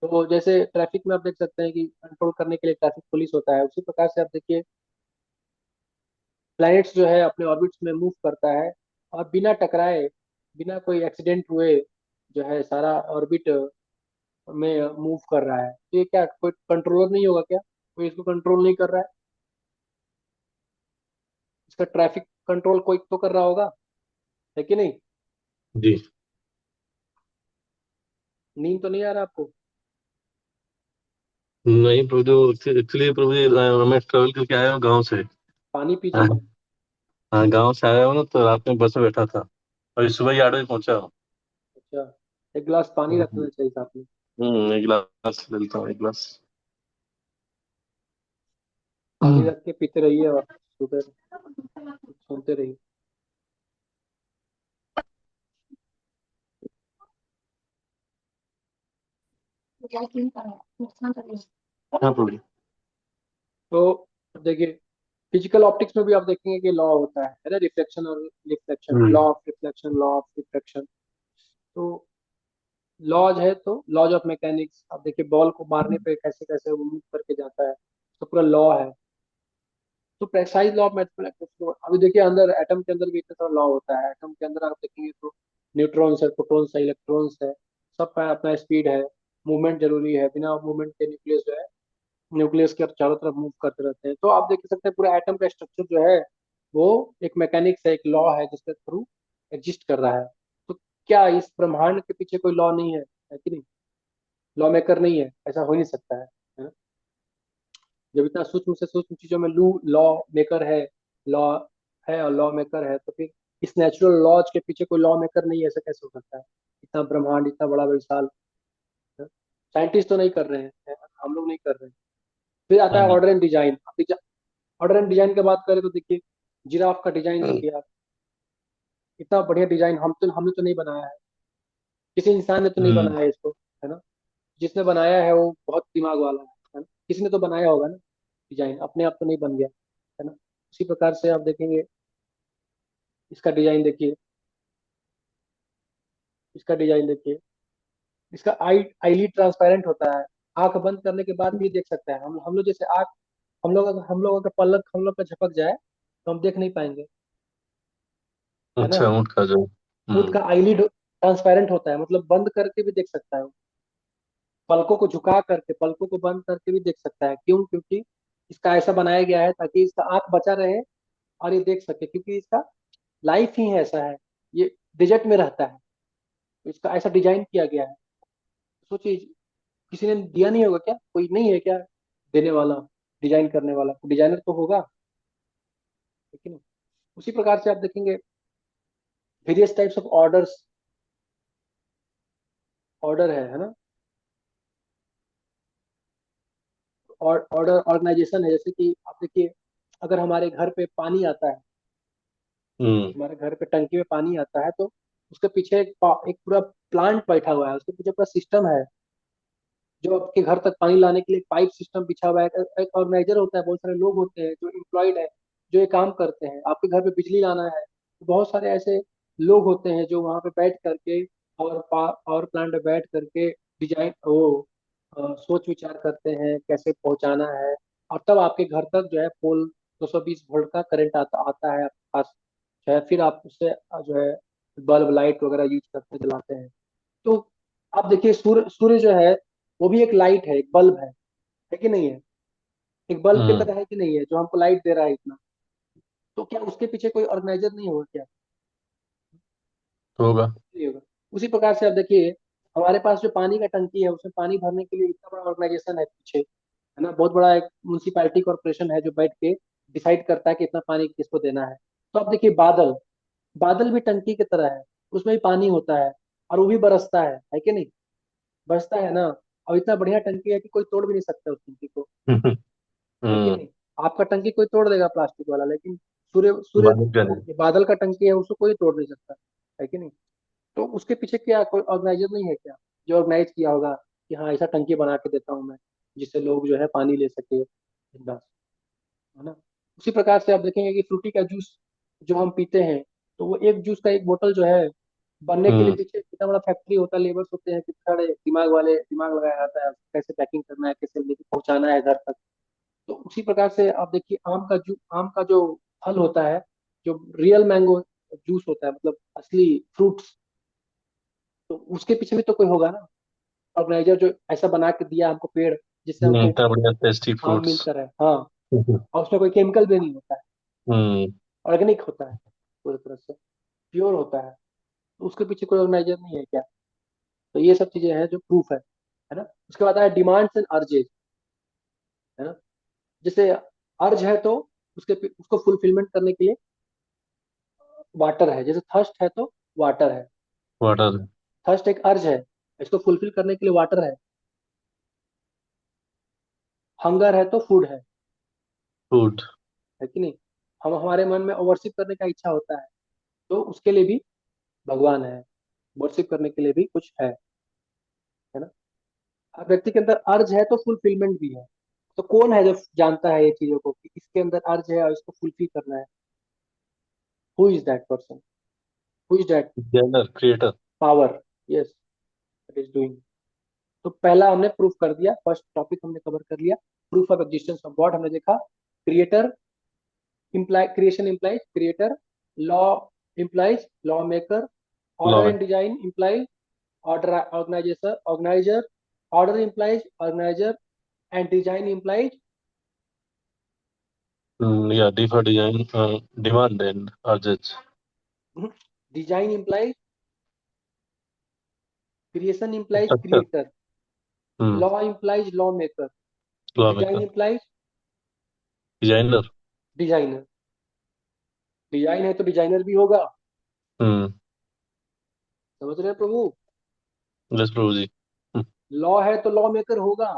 तो जैसे ट्रैफिक में आप देख सकते हैं कि कंट्रोल करने के लिए ट्रैफिक पुलिस होता है, उसी प्रकार से आप देखिए प्लैनेट्स जो है अपने ऑर्बिट्स में मूव करता है, और बिना टकराए बिना कोई एक्सीडेंट हुए जो है सारा ऑर्बिट में मूव कर रहा है, तो ये क्या कोई कंट्रोलर नहीं होगा क्या? कोई इसको कंट्रोल नहीं कर रहा है? इसका ट्रैफिक कंट्रोल कोई तो कर रहा होगा, है कि नहीं? जी। नींद तो नहीं आ रहा आपको? नहीं प्रभु जी, एक्चुअली प्रभु जी मैं ट्रेवल करके आया हूँ गाँव से। पानी पीजिए। हाँ। हाँ, गाँव से आया हूँ ना, तो रात में बस में बैठा था और सुबह ही 8 बजे पहुंचा हूँ। अच्छा, एक गिलास पानी रख हम्म। लेना चाहिए साथ में। एक गिलास ले लेता हूँ, एक गिलास। पानी रख के पीते रहिए और सुबह सुनते रहिए। हाँ प्रभु जी। तो देखिए, फिजिकल ऑप्टिक्स में भी आप देखेंगे कि लॉ होता है ना, रिफ्लेक्शन और reflection, hmm. Law of reflection, law of reflection. तो लॉज है, तो लॉज ऑफ मैकेनिक्स, आप देखिए बॉल को मारने पे कैसे कैसे वो मूव करके जाता है, तो पूरा लॉ है। तो प्रेसाइज लॉ ऑफ मैथमेटिक्स, अभी देखिए अंदर एटम के अंदर भी इतना सारा लॉ होता है। एटम के अंदर आप देखेंगे तो न्यूट्रॉन्स है, प्रोटॉन्स है, इलेक्ट्रॉन्स है, सबका अपना स्पीड है, मूवमेंट जरूरी है, बिना मूवमेंट के न्यूक्लियस जो है, न्यूक्लियस के चारों तरफ मूव करते रहते हैं। तो आप देख सकते हैं पूरा एटम का स्ट्रक्चर जो है वो एक मैकेनिक्स है, एक लॉ है जिसके थ्रू एग्जिस्ट कर रहा है। तो क्या इस ब्रह्मांड के पीछे कोई लॉ नहीं है कि नहीं? लॉ मेकर नहीं है, ऐसा हो नहीं सकता है ना? जब इतना सूक्ष्म से सूक्ष्म चीजों में लू लॉ मेकर है, लॉ है और लॉ मेकर है, तो फिर इस नेचुरल लॉज के पीछे कोई लॉ मेकर नहीं है, ऐसा कैसे हो सकता है? इतना ब्रह्मांड, इतना बड़ा विशाल, साइंटिस्ट तो नहीं कर रहे हैं, हम लोग नहीं कर रहे हैं। फिर आता हाँ है जी। Order and design. Order and design की बात करें तो देखिए, जिराफ का डिजाइन देखिए आप, इतना बढ़िया डिजाइन हमने तो नहीं बनाया है, किसी इंसान ने तो नहीं हम्म। बनाया है इसको, है ना? जिसने बनाया है वो बहुत दिमाग वाला है ना? किसी ने तो बनाया होगा ना, डिजाइन अपने आप तो नहीं बन गया, है ना? उसी प्रकार से आप देखेंगे, इसका डिजाइन देखिए, इसका डिजाइन देखिए, इसका आईलिड ट्रांसपेरेंट होता है, आंख बंद करने के बाद भी देख सकता है। हम लोग जैसे आंख, हम लोगों का पलक हम लोग का झपक जाए तो हम देख नहीं पाएंगे, है ना? अच्छा, ऊँट का जो। ऊँट हम्म। का आईलिड ट्रांसपेरेंट होता है, मतलब बंद करके भी देख सकता है वो। पलकों को झुका करके, पलकों को बंद करके भी देख सकता है। क्यों? क्योंकि इसका ऐसा बनाया गया है ताकि इसका आंख बचा रहे और ये देख सके, क्योंकि इसका लाइफ ही ऐसा है, ये डिजर्ट में रहता है, तो इसका ऐसा डिजाइन किया गया है। सोचिए, किसी ने दिया नहीं होगा क्या? कोई नहीं है क्या देने वाला, डिजाइन करने वाला? डिजाइनर तो होगा, लेकिन उसी प्रकार से आप देखेंगे various types of orders, order है ना? और ऑर्डर ऑर्गेनाइजेशन है, जैसे कि आप देखिए, अगर हमारे घर पे पानी आता है, हम्म। हमारे घर पे टंकी में पानी आता है, तो उसके पीछे एक पूरा प्लांट बैठा हुआ है, उसके पीछे पूरा सिस्टम है जो आपके घर तक पानी लाने के लिए एक पाइप सिस्टम बिछा हुआ है। एक ऑर्गेनाइजर होता है, बहुत सारे लोग होते हैं जो एम्प्लॉयड है, जो ये काम करते हैं। आपके घर पे बिजली लाना है तो बहुत सारे ऐसे लोग होते हैं जो वहां पे बैठ करके और पावर प्लांट में बैठ करके डिजाइन वो सोच विचार करते हैं कैसे पहुंचाना है, और तब आपके घर तक जो है पोल 220 वोल्ट का करंट आता है आपके पास, जो है फिर आप उससे जो है बल्ब लाइट वगैरह यूज करते जलाते हैं। तो आप देखिए, सूर्य सूर्य जो है वो भी एक लाइट है, एक बल्ब है कि नहीं है? एक बल्ब की हम्म। तरह है कि नहीं है, जो हमको लाइट दे रहा है इतना? तो क्या उसके पीछे कोई ऑर्गेनाइजर नहीं होगा क्या? होगा। नहीं होगा। उसी प्रकार से आप देखिए, हमारे पास जो पानी का टंकी है उसमें पानी भरने के लिए इतना बड़ा ऑर्गेनाइजेशन है पीछे, है ना? बहुत बड़ा एक म्यूनसिपैलिटी कॉर्पोरेशन है जो बैठ के डिसाइड करता है कि इतना पानी किसको देना है। तो आप देखिए बादल, बादल भी टंकी की तरह है, उसमें भी पानी होता है और वो भी बरसता है कि नहीं? बरसता है ना? और इतना बढ़िया टंकी है कि कोई तोड़ भी नहीं सकता उस टंकी को, है कि हम्म। नहीं? आपका टंकी कोई तोड़ देगा प्लास्टिक वाला, लेकिन सूर्य सूर्य बालू का नहीं। ये बादल का टंकी है, उसको कोई तोड़ नहीं सकता, है कि नहीं? तो उसके पीछे क्या कोई ऑर्गेनाइजर नहीं है क्या, जो ऑर्गेनाइज किया होगा कि हाँ ऐसा टंकी बना के देता हूँ मैं, जिससे लोग जो है पानी ले सके बिंदास, है ना? उसी प्रकार से आप देखेंगे कि फ्रूटी का जूस जो हम पीते हैं, तो वो एक जूस का एक बोतल जो है बनने के लिए हम्म। पीछे कितना बड़ा फैक्ट्री होता है, लेबर्स होते हैं कितने सारे दिमाग वाले, दिमाग लगाया जाता है कैसे पैकिंग करना है, कैसे लेके पहुंचाना है घर तक। तो उसी प्रकार से आप देखिए, आम का जो फल होता है, जो रियल मैंगो जूस होता है, मतलब असली फ्रूट्स, उसके पीछे भी तो कोई होगा ना, ऑर्गेनाइजर जो ऐसा बना के दिया हमको पेड़ जिससे हमको इतना बढ़िया टेस्टी आम फ्रूट्स। मिलता रहे। हाँ, और उसमें कोई केमिकल भी नहीं होता है, हम्म। ऑर्गेनिक होता है पूरी तरह से, प्योर होता है। तो उसके पीछे कोई ऑर्गेनाइजर नहीं है क्या? तो ये सब चीजें हैं जो प्रूफ है ना। उसके बाद आया डिमांड्स एंड अर्जेस, है ना। जैसे अर्ज है तो उसको फुलफिलमेंट करने के लिए वाटर है, जैसे थर्स्ट है तो वाटर है। वाटर। थर्स्ट एक अर्ज है, इसको फुलफिल करने के लिए वाटर है। हंगर है तो फूड फूड। है कि नहीं। हम हमारे मन में वर्शिप करने का इच्छा होता है, तो उसके लिए भी भगवान है, वर्शिप करने के लिए भी कुछ है ना। हर व्यक्ति के अंदर अर्ज है तो फुलफिलमेंट भी है। तो कौन है जो जानता है ये चीजों को कि इसके अंदर अर्ज है और इसको फुलफिल करना है? Who is that person, who is that designer, creator. Power? Yes, it is doing. तो पहला हमने प्रूफ कर दिया, फर्स्ट टॉपिक हमने कवर कर लिया, proof of existence of God हमने देखा। Creator imply, creation implies creator, law implies law maker, law order में। and design implies organizer, order implies organizer, and design implies या D for design, demand and urges. design implies creation, implies structure. creator, hmm. law implies lawmaker, law design maker. implies designer. designer। Design है तो designer भी होगा, हम्म। समझ रहे हैं प्रभु। Yes प्रभु जी। Law है तो लॉ मेकर होगा,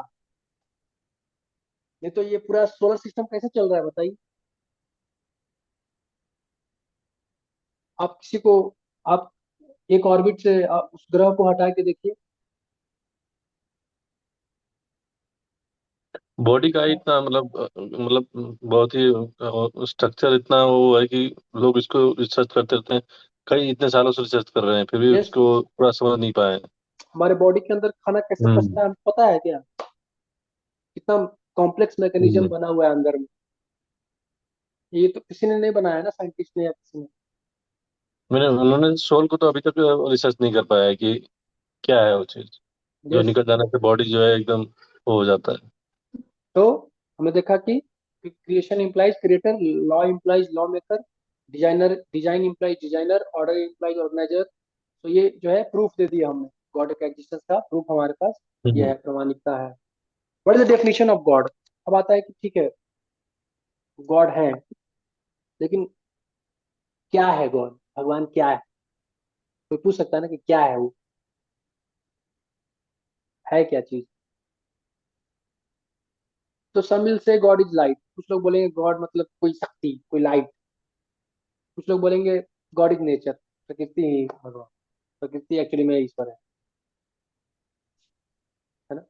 नहीं तो ये पूरा सोलर सिस्टम कैसे चल रहा है बताइए। आप किसी को, आप एक ऑर्बिट से आप उस ग्रह को हटा के देखिए। बॉडी का ही इतना मतलब मतलब बहुत ही स्ट्रक्चर इतना वो है कि लोग इसको रिसर्च करते रहते हैं। कई इतने सालों से रिसर्च कर रहे हैं फिर भी यस, उसको पूरा समझ नहीं पाए। हमारे बॉडी के अंदर खाना कैसे हम्म। पचता है हमको पता है क्या? कितना कॉम्प्लेक्स मैकेनिज्म हम्म। बना हुआ है अंदर में। ये तो किसी ने नहीं बनाया ना, साइंटिस्ट ने या किसी ने। मैंने उन्होंने सोल को तो अभी तक रिसर्च नहीं कर पाया है कि क्या है वो चीज जो यस। निकल जाने से बॉडी जो है एकदम वो हो जाता है। तो हमने देखा कि creation implies creator, law implies law maker, designer design implies designer, order implies organiser. तो ये जो है प्रूफ दे दिया हमने, गॉड का एग्जिस्टेंस का प्रूफ हमारे पास ये हम्म। है, प्रमाणिकता है। What is the definition of God? अब आता है कि ठीक है, गॉड है, लेकिन क्या है गॉड, भगवान क्या है? कोई पूछ सकता है ना कि क्या है वो, है क्या चीज? तो some will say God is light, कुछ लोग बोलेंगे गॉड मतलब कोई शक्ति, कोई लाइट। कुछ लोग बोलेंगे गॉड इज नेचर, प्रकृति ही भगवान, प्रकृति एक्चुअली में ईश्वर है ना।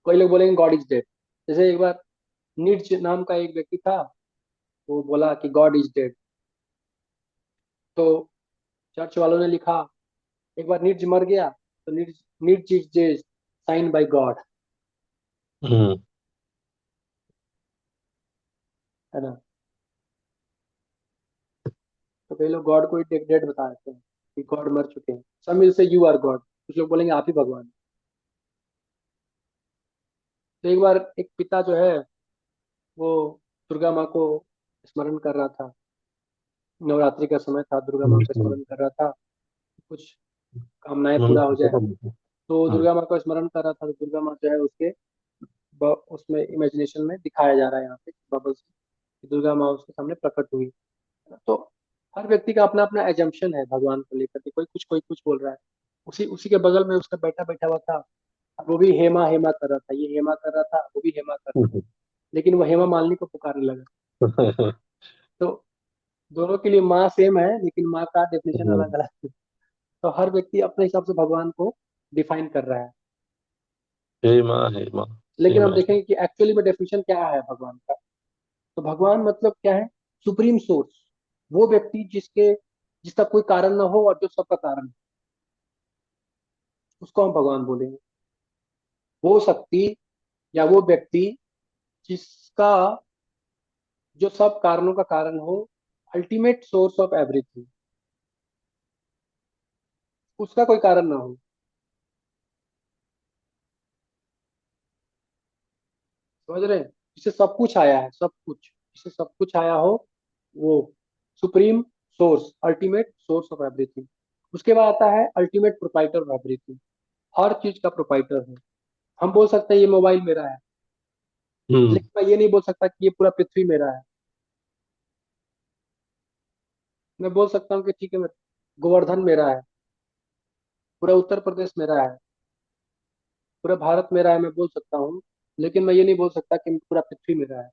कोई लोग बोलेंगे गॉड इज डेड। जैसे एक बार नीड्स नाम का एक व्यक्ति था, वो बोला कि गॉड इज डेड। तो चर्च वालों ने लिखा, एक बार नीड्स मर गया तो Nietzsche Nietzsche is dead sign by God, hmm. है ना। तो कई लोग गॉड को डेड बता देते हैं कि गॉड मर चुके हैं। Some will say you are God, कुछ लोग बोलेंगे आप ही भगवान। तो एक बार एक पिता जो है वो दुर्गा माँ को स्मरण कर रहा था, नवरात्रि का समय था, दुर्गा माँ को हम्म। स्मरण कर रहा था, कुछ कामनाएं हम्म। पूरा हो जाए। तो हम्म। दुर्गा माँ को स्मरण कर रहा था, तो दुर्गा माँ जो है उसके उसमें इमेजिनेशन में दिखाया जा रहा है यहाँ पे बबल्स, कि दुर्गा माँ उसके सामने प्रकट हुई, है ना। तो हर व्यक्ति का अपना अपना एजम्पशन है भगवान को लेकर के, कोई कुछ बोल रहा है। उसी उसी के बगल में उसका बेटा बैठा हुआ था, अब वो भी हेमा हेमा कर रहा था, ये हेमा कर रहा था, वो भी हेमा कर रहा था, लेकिन वो हेमा मालिनी को पुकारने लगा। तो दोनों के लिए माँ सेम है, लेकिन माँ का डेफिनेशन अलग अलग है। तो हर व्यक्ति अपने हिसाब से भगवान को डिफाइन कर रहा है। हे माँ लेकिन सेम हम है। देखेंगे कि एक्चुअली में डेफिनेशन क्या है भगवान का। तो भगवान मतलब क्या है? सुप्रीम सोर्स, वो व्यक्ति जिसका कोई कारण ना हो और जो सबका कारण है, उसको हम भगवान बोलेंगे। वो शक्ति या वो व्यक्ति जिसका, जो सब कारणों का कारण हो, अल्टीमेट सोर्स ऑफ एवरीथिंग, उसका कोई कारण ना हो। समझ रहे हैं? जिससे सब कुछ आया है, सब कुछ, जिससे सब कुछ आया हो, वो supreme source, ultimate source of everything. उसके बाद आता है अल्टीमेट प्रोपाइटर ऑफ एवरीथिंग। हर चीज का प्रोपाइटर है। हम बोल सकते हैं ये मोबाइल मेरा है, हम्म। लेकिन मैं ये नहीं बोल सकता कि ये पूरा पृथ्वी मेरा है। मैं बोल सकता हूँ कि ठीक है, मैं गोवर्धन मेरा है, पूरा उत्तर प्रदेश मेरा है, पूरा भारत मेरा है, मैं बोल सकता हूँ। लेकिन मैं ये नहीं बोल सकता कि पूरा पृथ्वी मेरा है।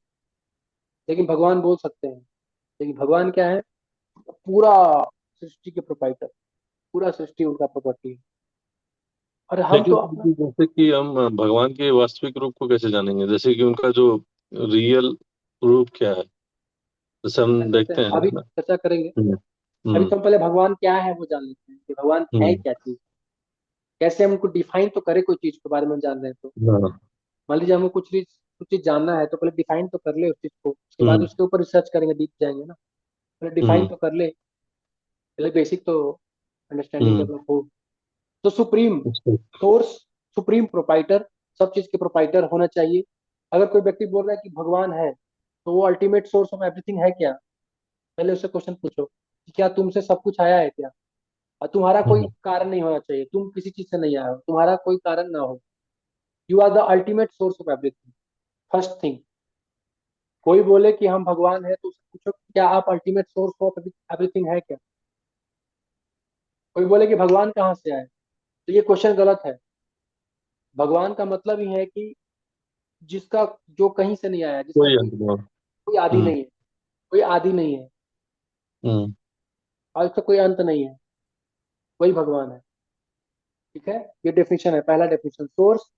लेकिन भगवान बोल सकते हैं। लेकिन भगवान क्या है? पूरा सृष्टि के प्रोपाइटर, पूरा सृष्टि उनका प्रॉपर्टी है। और हम तो लेकिन अपना, जैसे कि हम भगवान के वास्तविक रूप को कैसे जानेंगे, जैसे कि उनका जो रियल रूप क्या है, जैसे चर्चा हम करते देखते हैं, हैं अभी ना। चर्चा करेंगे। हम्म। अभी हम्म। तो हम पहले भगवान क्या है वो जान लेते हैं कि भगवान है हम्म। क्या चीज। कैसे हम उनको डिफाइन तो करें, कोई चीज के बारे में जान रहे हैं तो। हाँ। मान लीजिए हमें कुछ चीज जानना है, तो पहले डिफाइन तो कर ले उस चीज को, उसके बाद हम्म। उसके ऊपर रिसर्च करेंगे, डीप जाएंगे ना। पहले डिफाइन हम्म। तो कर ले, पहले बेसिक तो अंडरस्टैंडिंग हम्म। डेवलप हो। तो सुप्रीम उसको- सोर्स, सुप्रीम प्रोपाइटर, सब चीज के प्रोपाइटर होना चाहिए। अगर कोई व्यक्ति बोल रहा है कि भगवान है, तो वो अल्टीमेट सोर्स ऑफ एवरीथिंग है क्या? पहले उससे क्वेश्चन पूछो कि क्या तुमसे सब कुछ आया है क्या? और तुम्हारा कोई हम्म। कारण नहीं होना चाहिए, तुम किसी चीज से नहीं आए हो, तुम्हारा कोई कारण ना हो। You are the ultimate source of everything. First thing, कोई बोले कि हम भगवान है, तो उससे पूछो कि क्या आप अल्टीमेट सोर्स ऑफ एवरीथिंग है क्या? कोई बोले कि भगवान कहाँ से आए, तो ये क्वेश्चन गलत है। भगवान का मतलब ही है कि जिसका, जो कहीं से नहीं आया, जिसका कोई कोई अंत नहीं। कोई आदि हम्म। नहीं है, कोई आदि नहीं है, हम्म। और इसका कोई अंत नहीं है, वही भगवान है। ठीक है? ये डेफिनेशन है, पहला डेफिनेशन। सोर्स,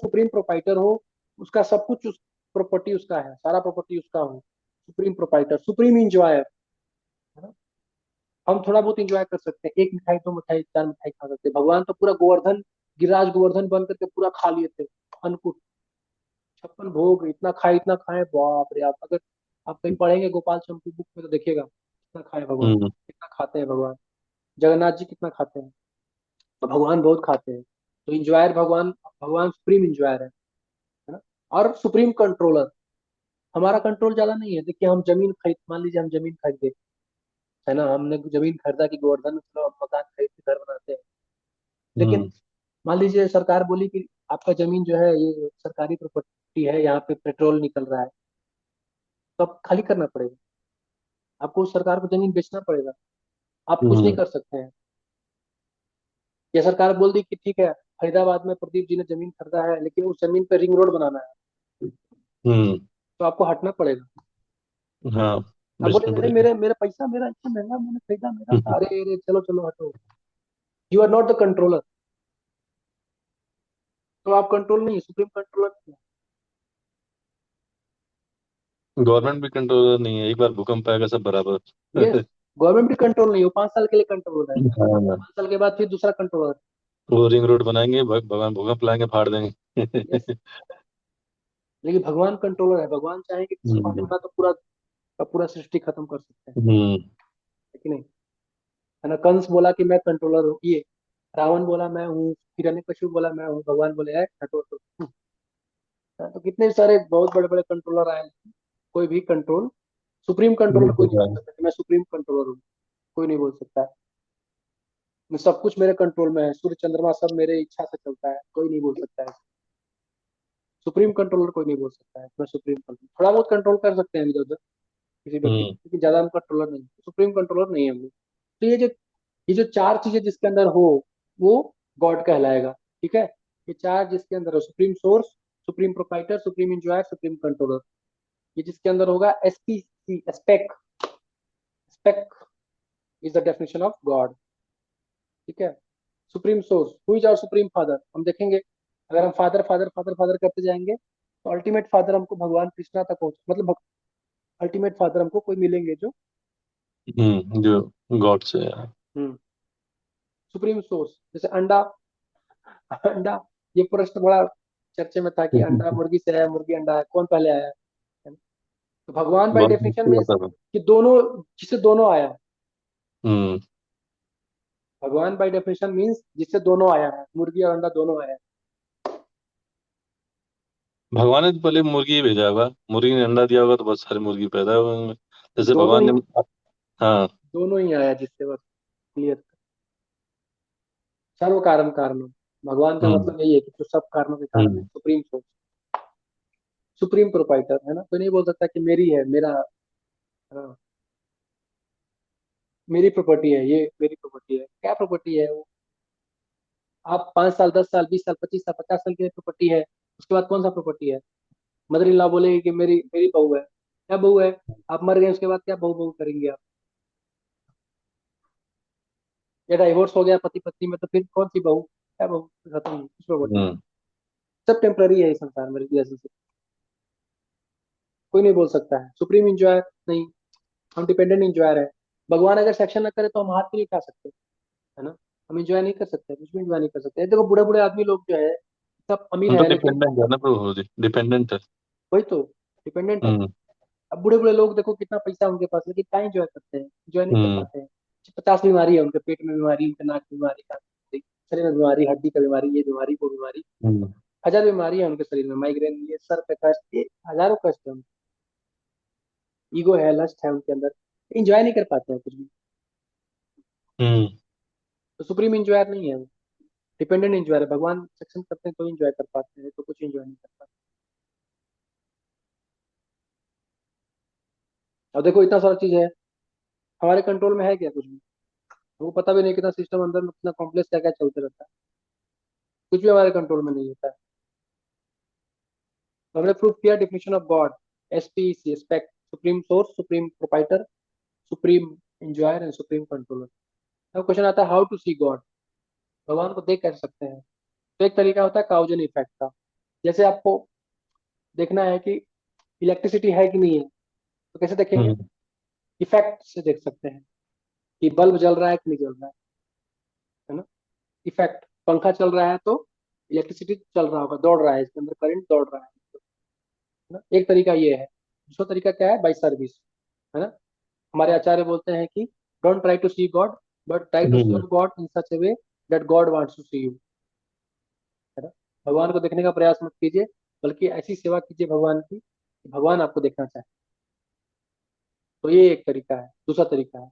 सुप्रीम प्रोपाइटर हो, उसका सब कुछ, उस प्रॉपर्टी उसका है, सारा प्रॉपर्टी उसका हो। सुप्रीम प्रोपाइटर, सुप्रीम इंजॉयर, है ना? हम थोड़ा बहुत इंजॉय कर सकते हैं, एक मिठाई, दो मिठाई, चार मिठाई खा सकते हैं। भगवान तो पूरा गोवर्धन, गिरिराज गोवर्धन बन करके पूरा खा लिए थे, अन्नकूट, 56 भोग, इतना खाए, इतना खाए, बाप रे। आप अगर आप कहीं पढ़ेंगे गोपाल चंपू बुक में, तो देखिएगा कितना खाए भगवान, हम्म। कितना खाते हैं भगवान। जगन्नाथ जी कितना खाते हैं, तो भगवान बहुत खाते हैं। तो इंजॉयर भगवान, भगवान सुप्रीम इंजॉयर है ना? और सुप्रीम कंट्रोलर। हमारा कंट्रोल ज्यादा नहीं है। देखिए, हम जमीन खरीद, मान लीजिए हम जमीन खरीदे, है ना, हमने जमीन खरीदा कि गोवर्धन में चलो हम मकान खरीद के घर बनाते हैं। लेकिन हम्म। मान लीजिए सरकार बोली कि आपका जमीन जो है ये सरकारी प्रॉपर्टी है, यहाँ पे पेट्रोल निकल रहा है, तो अब खाली करना पड़ेगा, आपको उस सरकार को जमीन बेचना पड़ेगा। आप कुछ नहीं हम्म। कर सकते हैं। या सरकार बोल दी कि ठीक है, फरीदाबाद में प्रदीप जी ने जमीन खरीदा है, लेकिन उस जमीन पे रिंग रोड बनाना है, हम्म। तो आपको हटना पड़ेगा। हाँ, आप बोले बेचना अरे पड़ेगा। मेरे मेरा पैसा, मेरा इतना महंगा मैंने खरीदा, मेरा था, अरे अरे चलो चलो हटो। You are not the controller. तो आप कंट्रोल नहीं है, सुप्रीम कंट्रोलर। गवर्नमेंट भी कंट्रोलर नहीं है, एक बार भूकंप आएगा सब यस, बराबर। गवर्नमेंट भी कंट्रोल नहीं, वो 5 साल के लिए कंट्रोलर है, हाँ, 5 साल के बाद फिर दूसरा कंट्रोलर। वो रिंग रोड बनाएंगे, भगवान भूकंप लाएंगे, फाड़ यस, देंगे। लेकिन भगवान कंट्रोलर है। भगवान चाहेंगे किसी को हम्म। हटाना तो पूरा का पूरा सृष्टि खत्म कर सकते हैं। हम्म। है कि नहीं? है ना? कंस बोला कि मैं कंट्रोलर हूँ, ये रावण बोला मैं हूँ, हिरण्यकशिपु बोला मैं हूँ, भगवान बोले है हटो हटो। तो कितने सारे बहुत बड़े बड़े कंट्रोलर आए, कोई भी कंट्रोल, सुप्रीम नहीं कंट्रोलर कोई हो नहीं रहा बोल है। सकता कि मैं सुप्रीम कंट्रोलर हूँ। कोई नहीं बोल सकता है। मैं सब कुछ मेरे कंट्रोल में है, सूर्य चंद्रमा सब मेरे इच्छा से चलता है, कोई नहीं बोल सकता है। सुप्रीम कंट्रोलर कोई नहीं बोल सकता है मैं सुप्रीम कंट्रोलर। थोड़ा बहुत कंट्रोल कर सकते हैं इधर उधर किसी व्यक्ति को, हम्म। लेकिन ज्यादा हम कंट्रोलर नहीं, सुप्रीम कंट्रोलर नहीं है हम लोग। तो ये जो चार चीजें जिसके अंदर हो, वो गॉड कहलाएगा। ठीक है? ये चार जिसके अंदर हो, supreme source, supreme proprietor, supreme enjoyer, supreme controller, ये जिसके अंदर होगा, SPC, spec, spec is the definition of God. ठीक है? Supreme source, who is our supreme father, हम देखेंगे। अगर हम फादर फादर फादर फादर करते जाएंगे, तो अल्टीमेट फादर हमको भगवान कृष्णा तक पहुंच, मतलब अल्टीमेट फादर हमको कोई मिलेंगे जो, जो गॉड से है। Supreme source. जैसे अंडा, अंडा, ये प्रश्न बड़ा चर्चे में था कि अंडा मुर्गी से आया, मुर्गी अंडा है, कौन पहले आया है ना? तो भगवान बाय बहुत डेफिनेशन मुश्किल में होता था। कि दोनों, जिससे दोनों आया, हम्म। भगवान बाय डेफिनेशन मीन्स जिससे दोनों आया है, मुर्गी और अंडा दोनों आया है। भगवान ने तो पहले मुर्गी ही भेजा होगा, मुर्गी ने अंडा दिया होगा तो बहुत सारे मुर्गी पैदा हुए होंगे, जैसे दोनों भगवान ही, ने। हाँ। दोनों ही आया जिससे, बस क्लियर। सर्व कारण कारणम, भगवान का हम्म। मतलब यही है कि जो सब कारणों के कारण है, हम्म। सुप्रीम सोर्स, सुप्रीम प्रोपाइटर है ना। कोई नहीं बोल सकता कि मेरी है, मेरा, हाँ, मेरी प्रॉपर्टी है, ये मेरी प्रॉपर्टी है, क्या प्रॉपर्टी है वो? आप 5 साल, 10 साल, 20 साल, 25 साल, 50 साल की प्रॉपर्टी है, उसके बाद कौन सा प्रॉपर्टी है? मदर इन लॉ बोलेगी कि मेरी मेरी बहू है, क्या बहू है? आप मर गए उसके बाद क्या बहू बहू करेंगे आप? या डाइवोर्स हो गया पति पत्नी में, तो फिर कौन सी बहू, क्या बहू? खत्म, कुछ प्रॉपर्टी नहीं। हम्म। सब टेम्पररी है इस संसार में, रिलेशनशिप। कोई नहीं बोल सकता है सुप्रीम इंजॉयर नहीं, हम डिपेंडेंट इंजॉयर है। भगवान अगर सेक्शन न करे तो हम हाथ भी नहीं उठा सकते, है ना। हम इंजॉय नहीं कर सकते, कुछ भी इंजॉय नहीं कर सकते। देखो बूढ़े बूढ़े आदमी लोग जो है, सब अमीर हम तो है लेकिन, डिपेंडेंट है ना प्रभु जी, डिपेंडेंट है। वही तो, डिपेंडेंट है। हम्म। अब बूढ़े बूढ़े लोग देखो कितना पैसा है उनके पास, लेकिन क्या इंजॉय करते हैं? इंजॉय नहीं कर हम्म। पाते हैं। 50 बीमारी है उनके, पेट में बीमारी, उनके नाक में बीमारी, कान में बीमारी, शरीर में बीमारी, हड्डी का बीमारी, ये बीमारी वो बीमारी, हम्म। 1000 बीमारी है उनके शरीर में, माइग्रेन, ये सर पे कष्ट, ये हजारों कष्ट है उनके। ईगो है, लस्ट है उनके अंदर, इंजॉय नहीं कर पाते हैं कुछ भी। हम्म। तो सुप्रीम इंजॉयर नहीं है वो, डिपेंडेंट इंजॉयर है। भगवान सेक्शन करते हैं तो इंजॉय कर पाते हैं, तो कुछ इंजॉय नहीं कर पाते। और देखो इतना सारा चीज है, हमारे कंट्रोल में है क्या कुछ भी? हमको पता भी नहीं कितना सिस्टम अंदर में, कितना कॉम्प्लेक्स क्या क्या चलते रहता है। कुछ भी हमारे कंट्रोल में नहीं होता है। तो हमने प्रूव किया definition of God, SPC, aspect, supreme source, supreme proprietor, supreme enjoyer and supreme controller. अब क्वेश्चन आता है हाउ टू सी गॉड, भगवान को देख कैसे सकते हैं? तो एक तरीका होता है काउजन इफेक्ट का। जैसे आपको देखना है कि इलेक्ट्रिसिटी है कि नहीं है, तो कैसे देखेंगे? हम्म। इफेक्ट से देख सकते हैं कि बल्ब जल रहा है कि नहीं जल रहा है ना। इफेक्ट, पंखा चल रहा है तो इलेक्ट्रिसिटी चल रहा होगा, दौड़ रहा है, इसके अंदर करंट दौड़ रहा है ना। एक तरीका ये है। दूसरा तरीका क्या है? बाई सर्विस, है ना। हमारे आचार्य बोलते हैं कि don't try to see God, but try to hmm. Serve God in such a way that God wants to see you, है ना। भगवान को देखने का प्रयास मत कीजिए, बल्कि ऐसी सेवा कीजिए भगवान की कि भगवान आपको देखना चाहे। तो ये एक तरीका है। दूसरा तरीका है,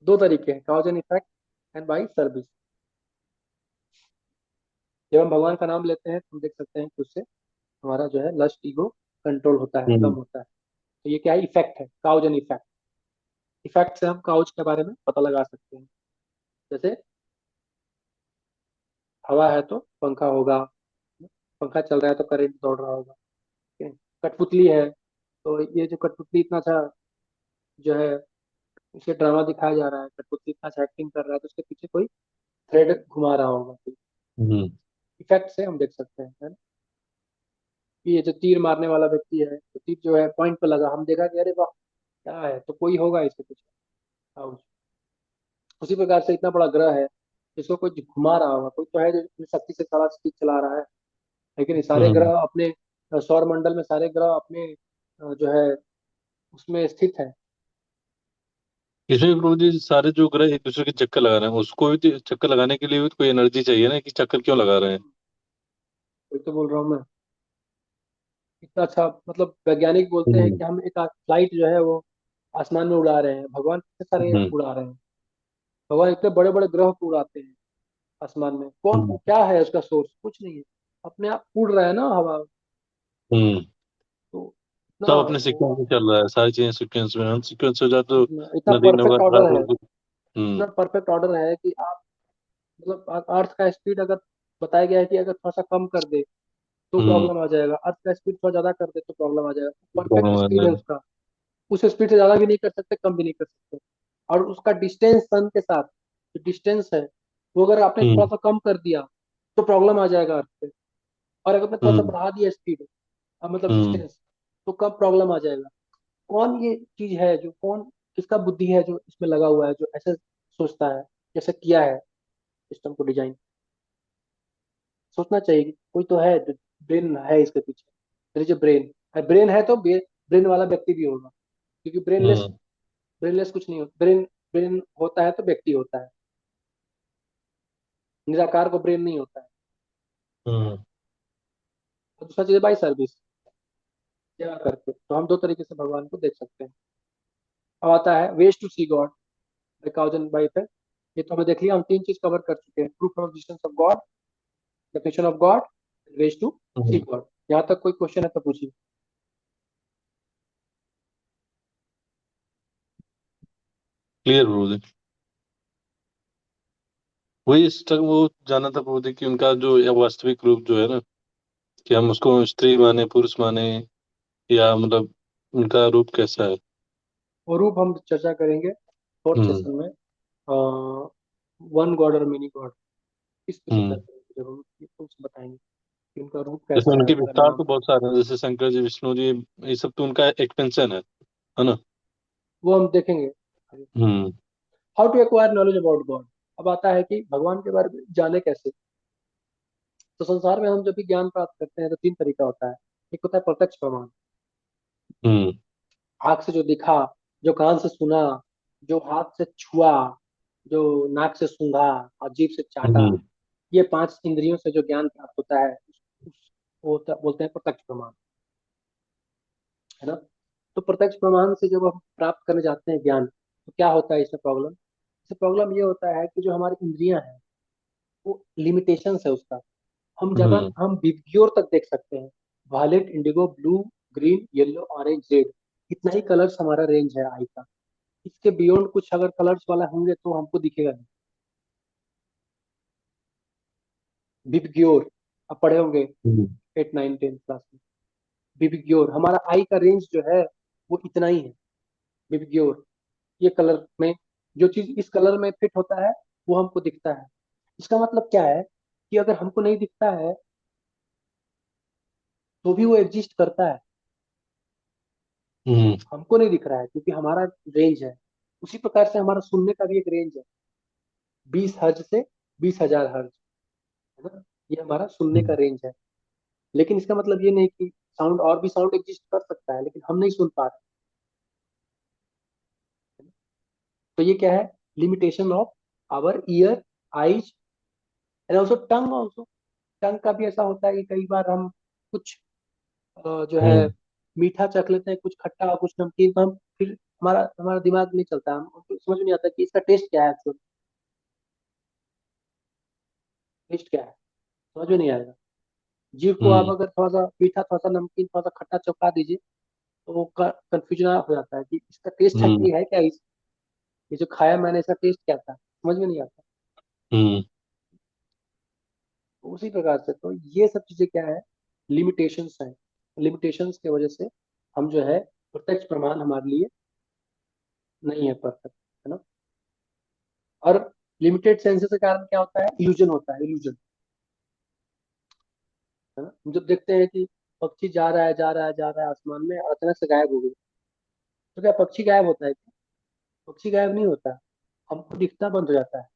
दो तरीके हैं, cause and effect and by service. जब हम भगवान का नाम लेते हैं तो हम देख सकते हैं कि उससे हमारा जो है लस्ट ईगो कंट्रोल होता है, कम हम्म। होता है। तो ये क्या है? इफेक्ट है, काउज एंड इफेक्ट। इफेक्ट से हम काउज के बारे में पता लगा सकते हैं। जैसे हवा है तो पंखा होगा, पंखा चल रहा है तो करंट दौड़ रहा होगा, ठीक है? कठपुतली है तो ये जो कठपुतली इतना अच्छा जो है, इसे ड्रामा दिखाया जा रहा है, कठपुतली इतना अच्छा एक्टिंग कर रहा है, तो उसके पीछे कोई थ्रेड घुमा रहा होगा। हम्म। इफेक्ट से हम देख सकते हैं, है ना? कि ये जो तीर मारने वाला व्यक्ति है, तो तीर जो है पॉइंट पे लगा, हम देखा कि अरे वाह क्या है, तो कोई होगा इसके पीछे। हाँ, उसी प्रकार से इतना बड़ा ग्रह है, जिसको कोई घुमा रहा होगा, कोई तो है जो अपनी शक्ति से सारा चीज चला रहा है। लेकिन ये सारे हम्म। ग्रह अपने सौर मंडल में, सारे ग्रह अपने जो है उसमें स्थित है। इसमें प्रभु जी सारे जो ग्रह एक दूसरे के चक्कर लगा रहे हैं, उसको भी तो चक्कर लगाने के लिए भी तो कोई एनर्जी चाहिए ना, कि चक्कर क्यों लगा रहे हैं। वही तो बोल रहा हूँ मैं, इतना अच्छा, मतलब वैज्ञानिक बोलते हैं हम्म। कि हम एक फ्लाइट जो है वो आसमान में उड़ा रहे हैं, भगवान कितने सारे हम्म। उड़ा रहे हैं। भगवान इतने बड़े बड़े ग्रह को उड़ाते हैं आसमान में, कौन हम्म। क्या है उसका सोर्स? कुछ नहीं है, अपने आप उड़ रहा है ना हवा। हम्म। तो इतना सब अपने वो, सीक्वेंस में चल रहा है, सारी चीजें सीक्वेंस में, सीक्वेंस हो जाए तो इतना नदी नौका परफेक्ट ऑर्डर घाट है, और कुछ। हम्म। इतना परफेक्ट ऑर्डर है कि आप, मतलब अर्थ का स्पीड अगर बताया गया है कि अगर थोड़ा सा कम कर दे तो हम्म। प्रॉब्लम आ जाएगा, अर्थ का स्पीड थोड़ा ज्यादा कर दे तो प्रॉब्लम आ जाएगा। परफेक्ट प्रॉब्लम स्पीड है उसका, उस स्पीड से ज्यादा भी नहीं कर सकते, कम भी नहीं कर सकते। और उसका डिस्टेंस सन के साथ, जो डिस्टेंस है, वो अगर आपने थोड़ा हम्म। सा कम कर दिया तो प्रॉब्लम आ जाएगा अर्थ पे। और अगर आपने थोड़ा सा हम्म। बढ़ा दिया स्पीड, मतलब हम्म। डिस्टेंस, तो कब प्रॉब्लम आ जाएगा? कौन ये चीज है जो, कौन किसका बुद्धि है जो इसमें लगा हुआ है, जो ऐसे सोचता है, जैसे किया है सिस्टम को डिजाइन? सोचना चाहिए कि कोई तो है जो, ब्रेन है इसके पीछे। मेरी जो ब्रेन है, ब्रेन है तो ब्रेन वाला व्यक्ति भी होगा, क्योंकि ब्रेनलेस, हम्म। ब्रेनलेस कुछ नहीं होता। ब्रेन ब्रेन होता है तो व्यक्ति होता है। निराकार को ब्रेन नहीं होता है। हम्म। और दूसरा चीज है बाई सर्विस, सेवा करके, तो हम दो तरीके से भगवान को देख सकते हैं। अब आता है ways to see God by cause and by effect. ये तो हमें देख लिया, हम तीन चीज कवर कर चुके हैं, proof of existence of God, definition of God, ways to see hmm. God. यहाँ तक कोई क्वेश्चन है तो पूछिए। Clear bro. वही वो जानना था प्रभु जी कि उनका जो या वास्तविक रूप जो है ना, कि हम उसको स्त्री माने पुरुष माने, या मतलब उनका रूप कैसा है। वो रूप हम चर्चा करेंगे फोर्थ हम्म। सेशन में, वन गॉड और मेनी गॉड, इस पे चर्चा हम्म। करेंगे, जब हम उसको बताएंगे कि उनका रूप जैसे कैसा है, उनके उनका विस्तार नाम। तो बहुत सारे हैं, जैसे शंकर जी विष्णु जी, ये सब तो उनका एक्सपेंशन है ना। वो हम देखेंगे। Hmm. How to acquire knowledge about God. अब आता है कि भगवान के बारे में जाने कैसे। तो संसार में हम जब भी ज्ञान प्राप्त करते हैं तो तीन तरीका होता है। एक होता है प्रत्यक्ष प्रमाण, हम्म। आंख से जो दिखा, जो कान से सुना, जो हाथ से छुआ, जो नाक से सूंघा और जीभ से चाटा, हम्म। ये पांच इंद्रियों से जो ज्ञान प्राप्त होता है वो बोलते हैं प्रत्यक्ष प्रमाण, है ना। तो प्रत्यक्ष प्रमाण से जब हम प्राप्त करने जाते हैं ज्ञान, तो क्या होता है इसमें प्रॉब्लम। इसमें प्रॉब्लम ये होता है कि जो हमारी इंद्रियां हैं वो लिमिटेशन है उसका। हम ज्यादा हम्म। हम विबग्योर तक देख सकते हैं, violet, indigo, blue, green, yellow, orange, red, इतना ही कलर्स हमारा रेंज है आई का। इसके बियॉन्ड कुछ अगर कलर्स वाला होंगे तो हमको दिखेगा नहीं। विबग्योर आप पढ़े होंगे हम्म। 8 9 10 क्लास में। विबग्योर हमारा आई का रेंज जो है वो इतना ही है। विबग्योर, ये कलर में जो चीज इस कलर में फिट होता है वो हमको दिखता है। इसका मतलब क्या है कि अगर हमको नहीं दिखता है तो भी वो एग्जिस्ट करता है। हम्म। हमको नहीं दिख रहा है क्योंकि हमारा रेंज है। उसी प्रकार से हमारा सुनने का भी एक रेंज है, 20 हर्ज से 20,000 हर्ज, है ना। ये हमारा सुनने का हम्म। रेंज है। लेकिन इसका मतलब ये नहीं कि साउंड और भी साउंड एग्जिस्ट कर सकता है लेकिन हम नहीं सुन पा रहे। तो ये क्या है, limitation of our ear, eyes and also tongue also. Tongue का भी ऐसा होता है कि कई बार हम कुछ जो है हम्म। मीठा चख लेते हैं, कुछ खट्टा और कुछ नमकीन, तो हम फिर हमारा हमारा दिमाग नहीं चलता, हमको समझ में नहीं आता कि इसका टेस्ट क्या है एक्चुअली। टेस्ट क्या है समझ में नहीं आएगा। जीव को आप हम्म। अगर थोड़ा सा मीठा, थोड़ा सा नमकीन, थोड़ा सा खट्टा चखा दीजिए तो वो कंफ्यूजन हो जाता है कि इसका टेस्ट हम्म। एक्चुअली है क्या, ये जो खाया मैंने इसका टेस्ट क्या था, समझ में नहीं आता। हम्म। तो उसी प्रकार से तो ये सब चीजें क्या है, लिमिटेशंस हैं। लिमिटेशंस की वजह से हम जो है प्रत्यक्ष प्रमाण हमारे लिए नहीं है परफेक्ट, है ना। और लिमिटेड सेंसेस के कारण क्या होता है, इल्यूजन होता है, इल्यूजन, है ना। हम जब देखते हैं कि पक्षी जा रहा है, जा रहा है, जा रहा है आसमान में और अचानक से गायब हो गई, तो क्या पक्षी गायब होता है क्या? पक्षी गायब नहीं होता, हमको दिखना बंद हो जाता है।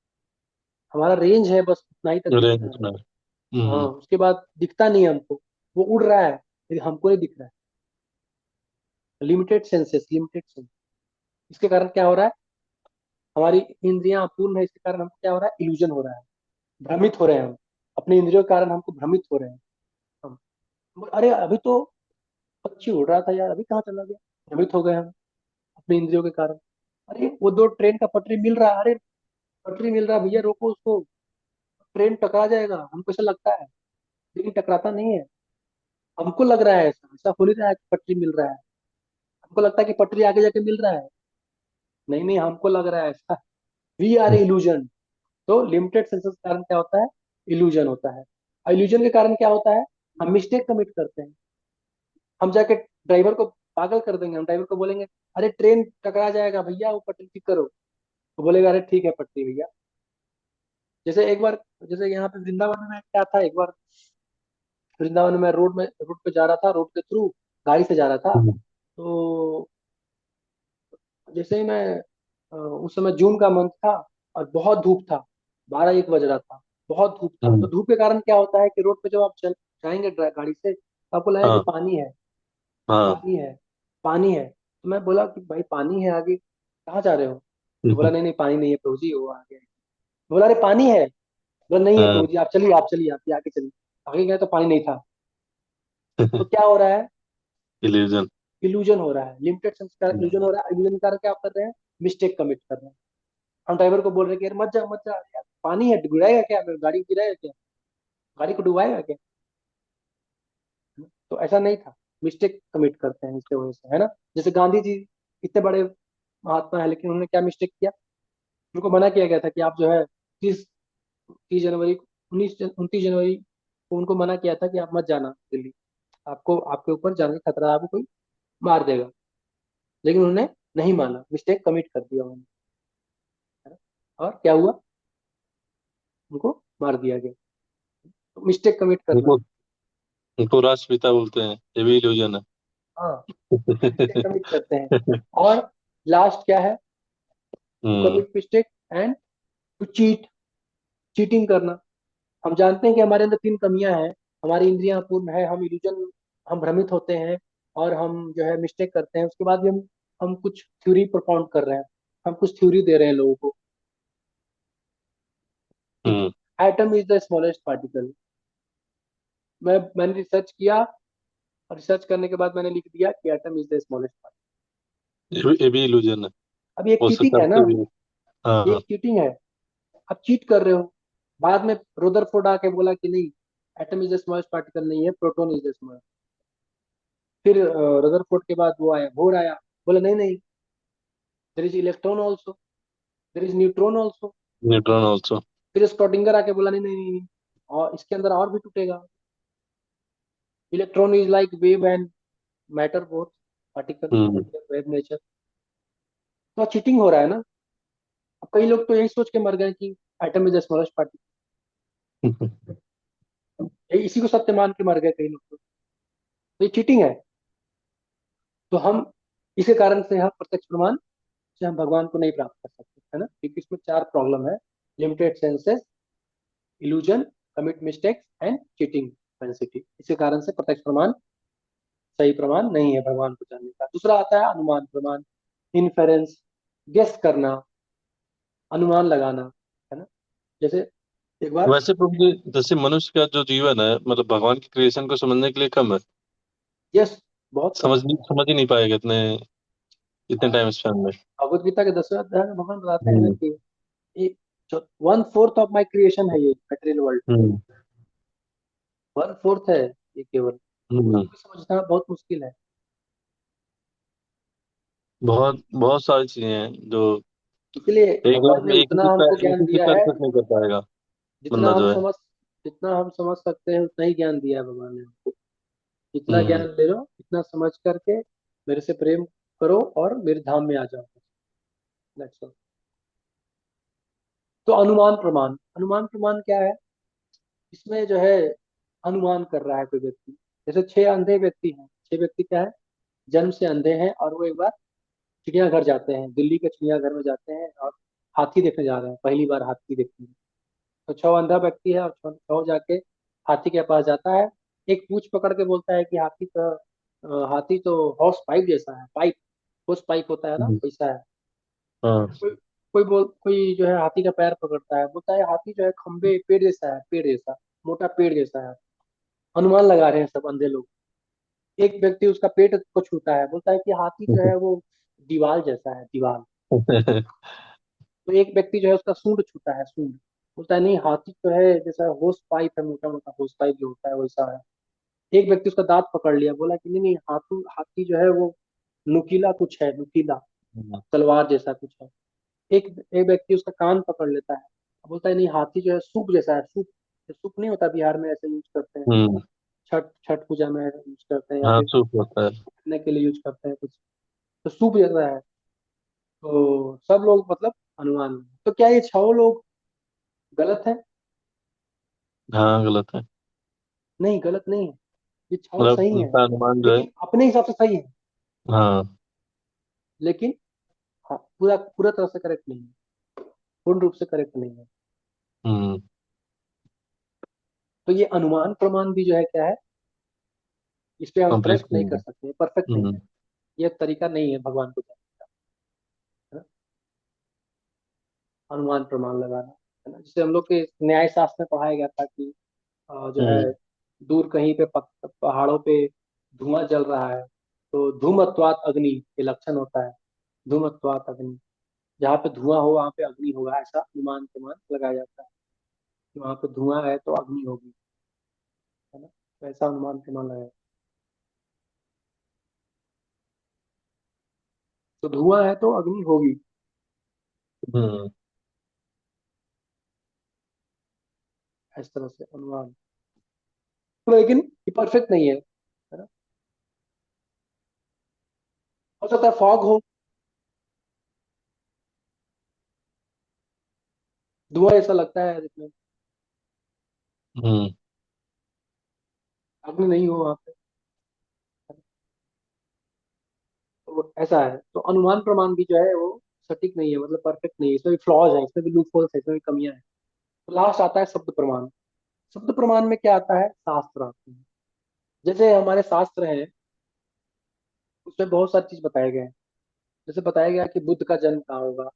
हमारा रेंज है बस उतना ही तक रेंज दिखता है। उतना है। हाँ, हम्म। उसके बाद दिखता नहीं है हमको। वो उड़ रहा है लेकिन हमको नहीं दिख रहा है। लिमिटेड सेंसेस, लिमिटेड सेंस, इसके कारण क्या हो रहा है, हमारी इंद्रियां अपूर्ण है, इसके कारण हमको क्या हो रहा है, इल्यूजन हो रहा है, भ्रमित हो रहे हैं हम। अपने इंद्रियों के कारण हमको भ्रमित हो रहे हैं हम। अरे अभी तो पक्षी उड़ रहा था यार, अभी कहाँ चला गया, भ्रमित हो गए हम अपने इंद्रियों के कारण। अरे वो दो ट्रेन का पटरी मिल रहा है, अरे पटरी मिल रहा है भैया, रोको उसको, ट्रेन टकरा जाएगा, हमको ऐसा लगता है लेकिन टकराता नहीं है। हमको लग रहा है ऐसा, ऐसा हो नहीं रहा है कि पटरी मिल रहा है, हमको लगता है कि पटरी आगे जाके मिल रहा है। नहीं नहीं, हमको लग रहा है ऐसा। We are illusion. तो लिमिटेड सेंसेस के कारण क्या होता है, इल्यूजन होता है। और इल्यूजन के कारण क्या होता है, हम मिस्टेक कमिट करते हैं। हम जाके ड्राइवर को पागल कर देंगे, हम ड्राइवर को बोलेंगे अरे ट्रेन टकरा जाएगा भैया, वो पटरी ठीक करो। तो बोलेगा अरे ठीक है पटरी भैया। जैसे एक बार, जैसे यहाँ पे वृंदावन में क्या था, एक बार वृंदावन में रोड पे जा रहा था, रोड के थ्रू गाड़ी से जा रहा था। हम्म। तो जैसे ही मैं उस समय जून का मंथ था और बहुत धूप था, 12 1 बज रहा था, बहुत धूप था। तो हम्म। धूप के कारण क्या होता है कि रोड पे जब आप चल जाएंगे गाड़ी से तो आपको लगेगा कि हाँ। पानी है, हाँ। पानी है, पानी है। तो मैं बोला कि भाई पानी है आगे, कहाँ जा रहे हो। तो बोला हम्म। नहीं नहीं पानी नहीं है प्रभु जी, वो आगे। बोला अरे पानी है। बोला नहीं है हाँ। प्रभु जी, आप चलिए, आप आगे चलिए। आगे गए तो पानी नहीं था। तो क्या हो रहा है? इल्यूजन। इल्यूजन हो रहा है, लिमिटेड सेंस का इल्यूजन हो रहा है। इल्यूजन कारण क्या कर रहे हैं? मिस्टेक कमिट कर रहे हैं। हम ड्राइवर को बोल रहे हैं कि यार मत जा मत जा यार, पानी है, गिराएगा क्या, गाड़ी को गिराएगा क्या, गाड़ी को डुबाएगा क्या? तो ऐसा नहीं था। मिस्टेक कमिट करते हैं इसके वजह से, है ना। जैसे गांधी जी इतने बड़े महात्मा है, लेकिन उन्होंने क्या मिस्टेक किया? उनको मना किया गया था कि आप जो है 30 जनवरी 29 जनवरी को उनको मना किया था कि आप मत जाना दिल्ली, आपको आपके ऊपर जाने का खतरा है, आपको कोई मार देगा। लेकिन उन्होंने नहीं माना, मिस्टेक कमिट कर दिया उन्होंने, है ना? और क्या हुआ? उनको मार दिया गया। तो मिस्टेक कमिट करना। उनको उनको राष्ट्रपिता बोलते हैं, ये भी इल्यूजन है। हाँ, मिस्टेक कमिट करते हैं। और लास्ट क्या है? To hmm. Commit mistake and to cheat, cheating करना। हम जानते हैं कि हमारे अंदर तीन कमियां हैं। हमारी इंद्रियां पूर्ण है, हम इल्यूजन, हम भ्रमित होते हैं, और हम जो है मिस्टेक करते हैं। उसके बाद भी हम कुछ थ्योरी प्रोपाउंड कर रहे हैं, हम कुछ थ्योरी दे रहे हैं लोगों को। ठीक हम्म। है, atom is the smallest particle. मैंने रिसर्च किया, और रिसर्च करने के बाद मैंने लिख दिया कि atom is the smallest particle. ये भी इल्यूजन है। अब ये एक हो चीटिंग सकता है है ना, आपसे भी। ये हाँ। एक चीटिंग है। आप चीट कर रहे हो। बाद में रदरफोर्ड आके बोला कि नहीं, atom is the smallest particle नहीं है, प्रोटॉन इज द स्मॉलेस्ट। फिर रदरफोर्ड के बाद वो आया, बोर आया, बोला नहीं नहीं, there is electron also, there is neutron also. Neutron also. फिर स्ट्रोडिंगर आके बोला नहीं नहीं नहीं, और इसके अंदर और भी टूटेगा। Electron is like wave and matter both, particle hmm. Wave nature. तो चीटिंग हो रहा है ना। अब कई लोग तो यही सोच के मर गए कि atom is the smallest particle, इसी को सत्य मान के मर गए कई लोग तो ये चीटिंग है। तो हम इसी कारण से हम प्रत्यक्ष प्रमाण से हम भगवान को नहीं प्राप्त कर सकते, है ना, क्योंकि इसमें चार प्रॉब्लम है: limited senses, illusion, commit mistakes and cheating propensity। इसी कारण से प्रत्यक्ष प्रमाण सही प्रमाण नहीं है भगवान को जानने का। दूसरा आता है अनुमान प्रमाण, इन्फेरेंस, गेस करना, अनुमान लगाना, है ना। जैसे एक बार, वैसे प्रभु जी, जैसे मनुष्य का जो जीवन है मतलब भगवान की क्रिएशन को समझने के लिए कम है। यस, बहुत कम है। समझ ही नहीं पाएगा इतने इतने टाइम स्पैन में। भगवत गीता के 10वें अध्याय में भगवान बताते हैं ना हम्म। कि एक 1/4 ऑफ माई क्रिएशन है ये मटेरियल वर्ल्ड, हम्म। 1/4 है ये केवल। हम्म। उसको भी समझना बहुत मुश्किल है। बहुत बहुत सारी चीजें हैं जो इसलिए भगवान ने एक उतना ही हमको एक ज्ञान ही दिया शिकार है, कुछ नहीं कर पाएगा जितना बंदा हम जो है। समझ जितना हम समझ सकते हैं उतना ही ज्ञान दिया है भगवान ने हमको। जितना ज्ञान हम्म। ले लो, इतना समझ करके मेरे से प्रेम करो और मेरे धाम में आ जाओ। That's all। तो अनुमान प्रमाण क्या है? इसमें जो है अनुमान कर रहा है कोई व्यक्ति। जैसे 6 अंधे व्यक्ति हैं, 6 व्यक्ति क्या है, जन्म से अंधे हैं, और वो एक बार चिड़ियाघर जाते हैं, दिल्ली के चिड़ियाघर में जाते हैं, और हाथी देखने जा रहे हैं, पहली बार हाथी देखने। तो 6 अंधा व्यक्ति है, और 6 जाके हाथी के पास जाता है। एक पूंछ पकड़ के बोलता है कि हाथी तो हॉर्स पाइप जैसा है, पाइप, हॉर्स पाइप होता है ना, हम्म। वैसा है। हाँ। कोई कोई जो है हाथी का पैर पकड़ता है, बोलता है हाथी जो है खंबे, पेड़ जैसा है, पेड़ जैसा, मोटा पेड़ जैसा है। अनुमान लगा रहे हैं सब अंधे लोग। एक व्यक्ति उसका पेट को छूता है, बोलता है कि हाथी जो है वो दीवाल जैसा है, दीवाल। तो एक व्यक्ति जो है उसका सूंड छूता है, सूंड, बोलता है नहीं, हाथी जो है जैसा होस पाइप है, मोटा मोटा होस पाइप जो होता है वैसा है। एक व्यक्ति उसका दांत पकड़ लिया, बोला कि नहीं नहीं, हाथी जो है वो नुकीला कुछ है, नुकीला, तलवार जैसा कुछ है। एक एक व्यक्ति उसका कान पकड़ लेता है, बोलता है नहीं, हाथी जो है सूप जैसा है, सूप। सूप नहीं होता, बिहार में ऐसे यूज करते हैं, हम्म। छठ छठ पूजा में यूज करते हैं, या हाँ, फिर सूप होता है। खाने के लिए यूज करते हैं कुछ। तो सूप जैसा है। तो सब लोग मतलब अनुमान। तो क्या ये 6 लोग गलत है? हाँ, गलत है। नहीं, गलत नहीं है, ये 6 मतलब सही है, उनका अनुमान जो है। लेकिन अपने हिसाब से सही है। हाँ। लेकिन हाँ, पूरा पूरा तरह से करेक्ट नहीं है, पूर्ण रूप से करेक्ट नहीं है। हम्म। तो ये अनुमान प्रमाण भी जो है क्या है, इस पे हम कंप्लीट ट्रस्ट नहीं नहीं कर है। सकते, परफेक्ट नहीं है। हम्म। ये तरीका नहीं है भगवान को जानने का, है ना, अनुमान प्रमाण लगाना। है ना। जैसे हम लोग के न्याय शास्त्र में पढ़ाया गया था कि जो है हम्म। दूर कहीं पे पहाड़ों पे धुआं जल रहा है, तो धूमत्वात अग्नि ये लक्षण होता है। धूमत्वात अग्नि, जहाँ पे धुआं हो वहां पे अग्नि होगा, ऐसा अनुमान प्रमाण लगाया जाता है कि वहां पे धुआं है तो अग्नि होगी, है ना। तो ऐसा अनुमान प्रमाण लगाया। तो धुआं है तो अग्नि होगी, हम्म। इस तरह से अनुमान। तो लेकिन ये परफेक्ट नहीं है ना। हो सकता है फॉग हो, धुआं ऐसा लगता है जिसमें हम्म। अग्नि नहीं हो वहां पे। तो ऐसा है, तो अनुमान प्रमाण भी जो है वो सटीक नहीं है, मतलब परफेक्ट नहीं है, इसमें भी फ्लॉज है, इसमें भी लूप होल्स है, इसमें भी कमियां हैं। तो लास्ट आता है शब्द प्रमाण। शब्द प्रमाण में क्या आता है, शास्त्र आते हैं। जैसे हमारे शास्त्र हैं, उसमें बहुत सारी चीज बताए गए हैं। जैसे बताया गया कि बुद्ध का जन्म कहाँ होगा,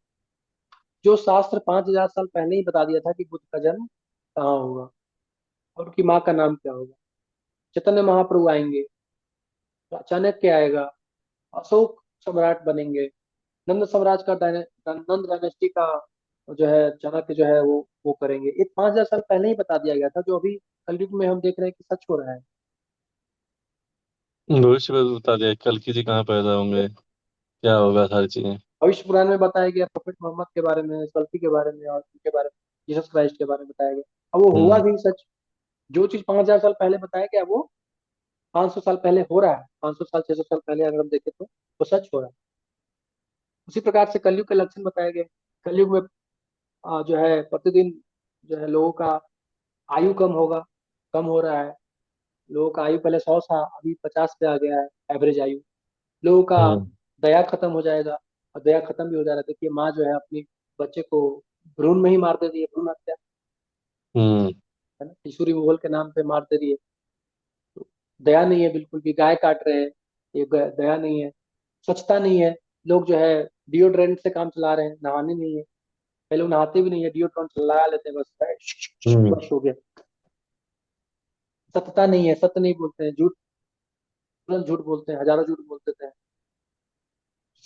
जो शास्त्र 5,000 साल पहले ही बता दिया था कि बुद्ध का जन्म कहाँ होगा और उनकी माँ का नाम क्या होगा। चैतन्य महाप्रभु आएंगे तो चाणक्य आएगा, अशोक सम्राट बनेंगे, नंद साम्राज्य का नंद डायनेस्टी का जो है चाणक्य जो है वो करेंगे। ये 5,000 साल पहले ही बता दिया गया था, जो अभी कलयुग में हम देख रहे हैं कि सच हो रहा है। भविष्य में बता दिया कल किसी कहाँ पैदा होंगे, क्या होगा, सारी चीजें। भविष्य पुराण में बताया गया प्रोफेट मोहम्मद के बारे में, सल्फी के बारे में और उनके बारे में, जीसस क्राइस्ट के बारे में बताया गया। अब वो हुआ हम्म। भी सच। जो चीज 5,000 साल पहले बताया गया वो 500 साल पहले हो रहा है। 500 साल 600 साल पहले अगर हम देखें तो वो सच हो रहा है। उसी प्रकार से कलयुग के लक्षण बताए गए। कलयुग में जो है प्रतिदिन जो है लोगों का आयु कम होगा, कम हो रहा है। लोगों का आयु पहले 100 था, अभी 50 पे आ गया है एवरेज आयु। लोगों का हम्म। दया खत्म हो जाएगा, और दया खत्म भी हो जा रहा है। देखिए माँ जो है अपनी बच्चे को भ्रूण में ही मार दे रही है, भ्रूण हत्या, हम्म। है ना, टिशू रिमूवल के नाम पे मार दे रही है। तो दया नहीं है बिल्कुल भी, गाय काट रहे हैं, ये दया नहीं है। स्वच्छता नहीं है, लोग जो है डिओड्रेंट से काम चला रहे हैं, नहाने नहीं है। पहले वो नहाते भी नहीं है, डिओड्रेंट लगा लेते हैं बस, हम्म। बस हो गया। सत्यता नहीं है, सत्य नहीं बोलते हैं, झूठ, तुरंत झूठ बोलते हैं, हजारों झूठ बोल देते हैं।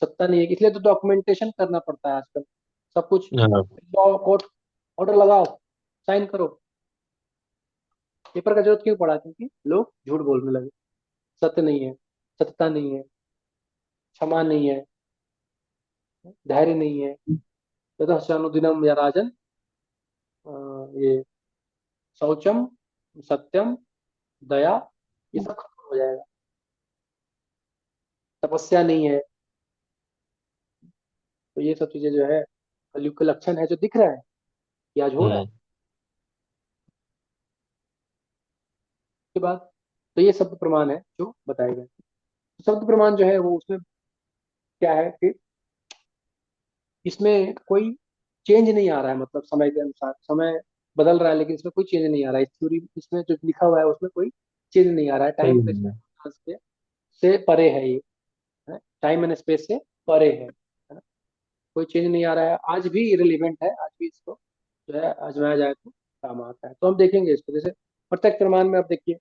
सत्ता नहीं है, इसलिए तो डॉक्यूमेंटेशन करना पड़ता है आजकल सब कुछ। हाँ। कोर्ट ऑर्डर लगाओ, साइन करो। पेपर का जरूरत क्यों पड़ा, क्योंकि लोग झूठ बोलने लगे। सत्य नहीं है, सत्यता नहीं है, क्षमा नहीं है, धैर्य नहीं है। ततः शनुदिनम या राजन, ये शौचम, सत्यम, दया, ये सब खत्म हो जाएगा। तपस्या नहीं है। तो ये सब चीजें जो है कलयुग के लक्षण है, जो दिख रहा है कि आज हो रहा है। हम्म। उसके बाद तो ये शब्द प्रमाण है जो बताए गए। तो शब्द प्रमाण जो है वो उसमें क्या है कि इसमें कोई चेंज नहीं आ रहा है, मतलब समय के अनुसार समय बदल रहा है, लेकिन इसमें कोई चेंज नहीं आ रहा है। इस थ्योरी इसमें जो लिखा हुआ है उसमें कोई चेंज नहीं आ रहा है। टाइम सही स्पेस है। से परे है ये, है, टाइम एंड स्पेस से परे है ना। कोई चेंज नहीं आ रहा है, आज भी रिलेवेंट है, आज भी इसको जो है आजमाया जाए तो काम आता है। तो हम देखेंगे इसको, जैसे प्रत्यक्ष प्रमाण में अब देखिए,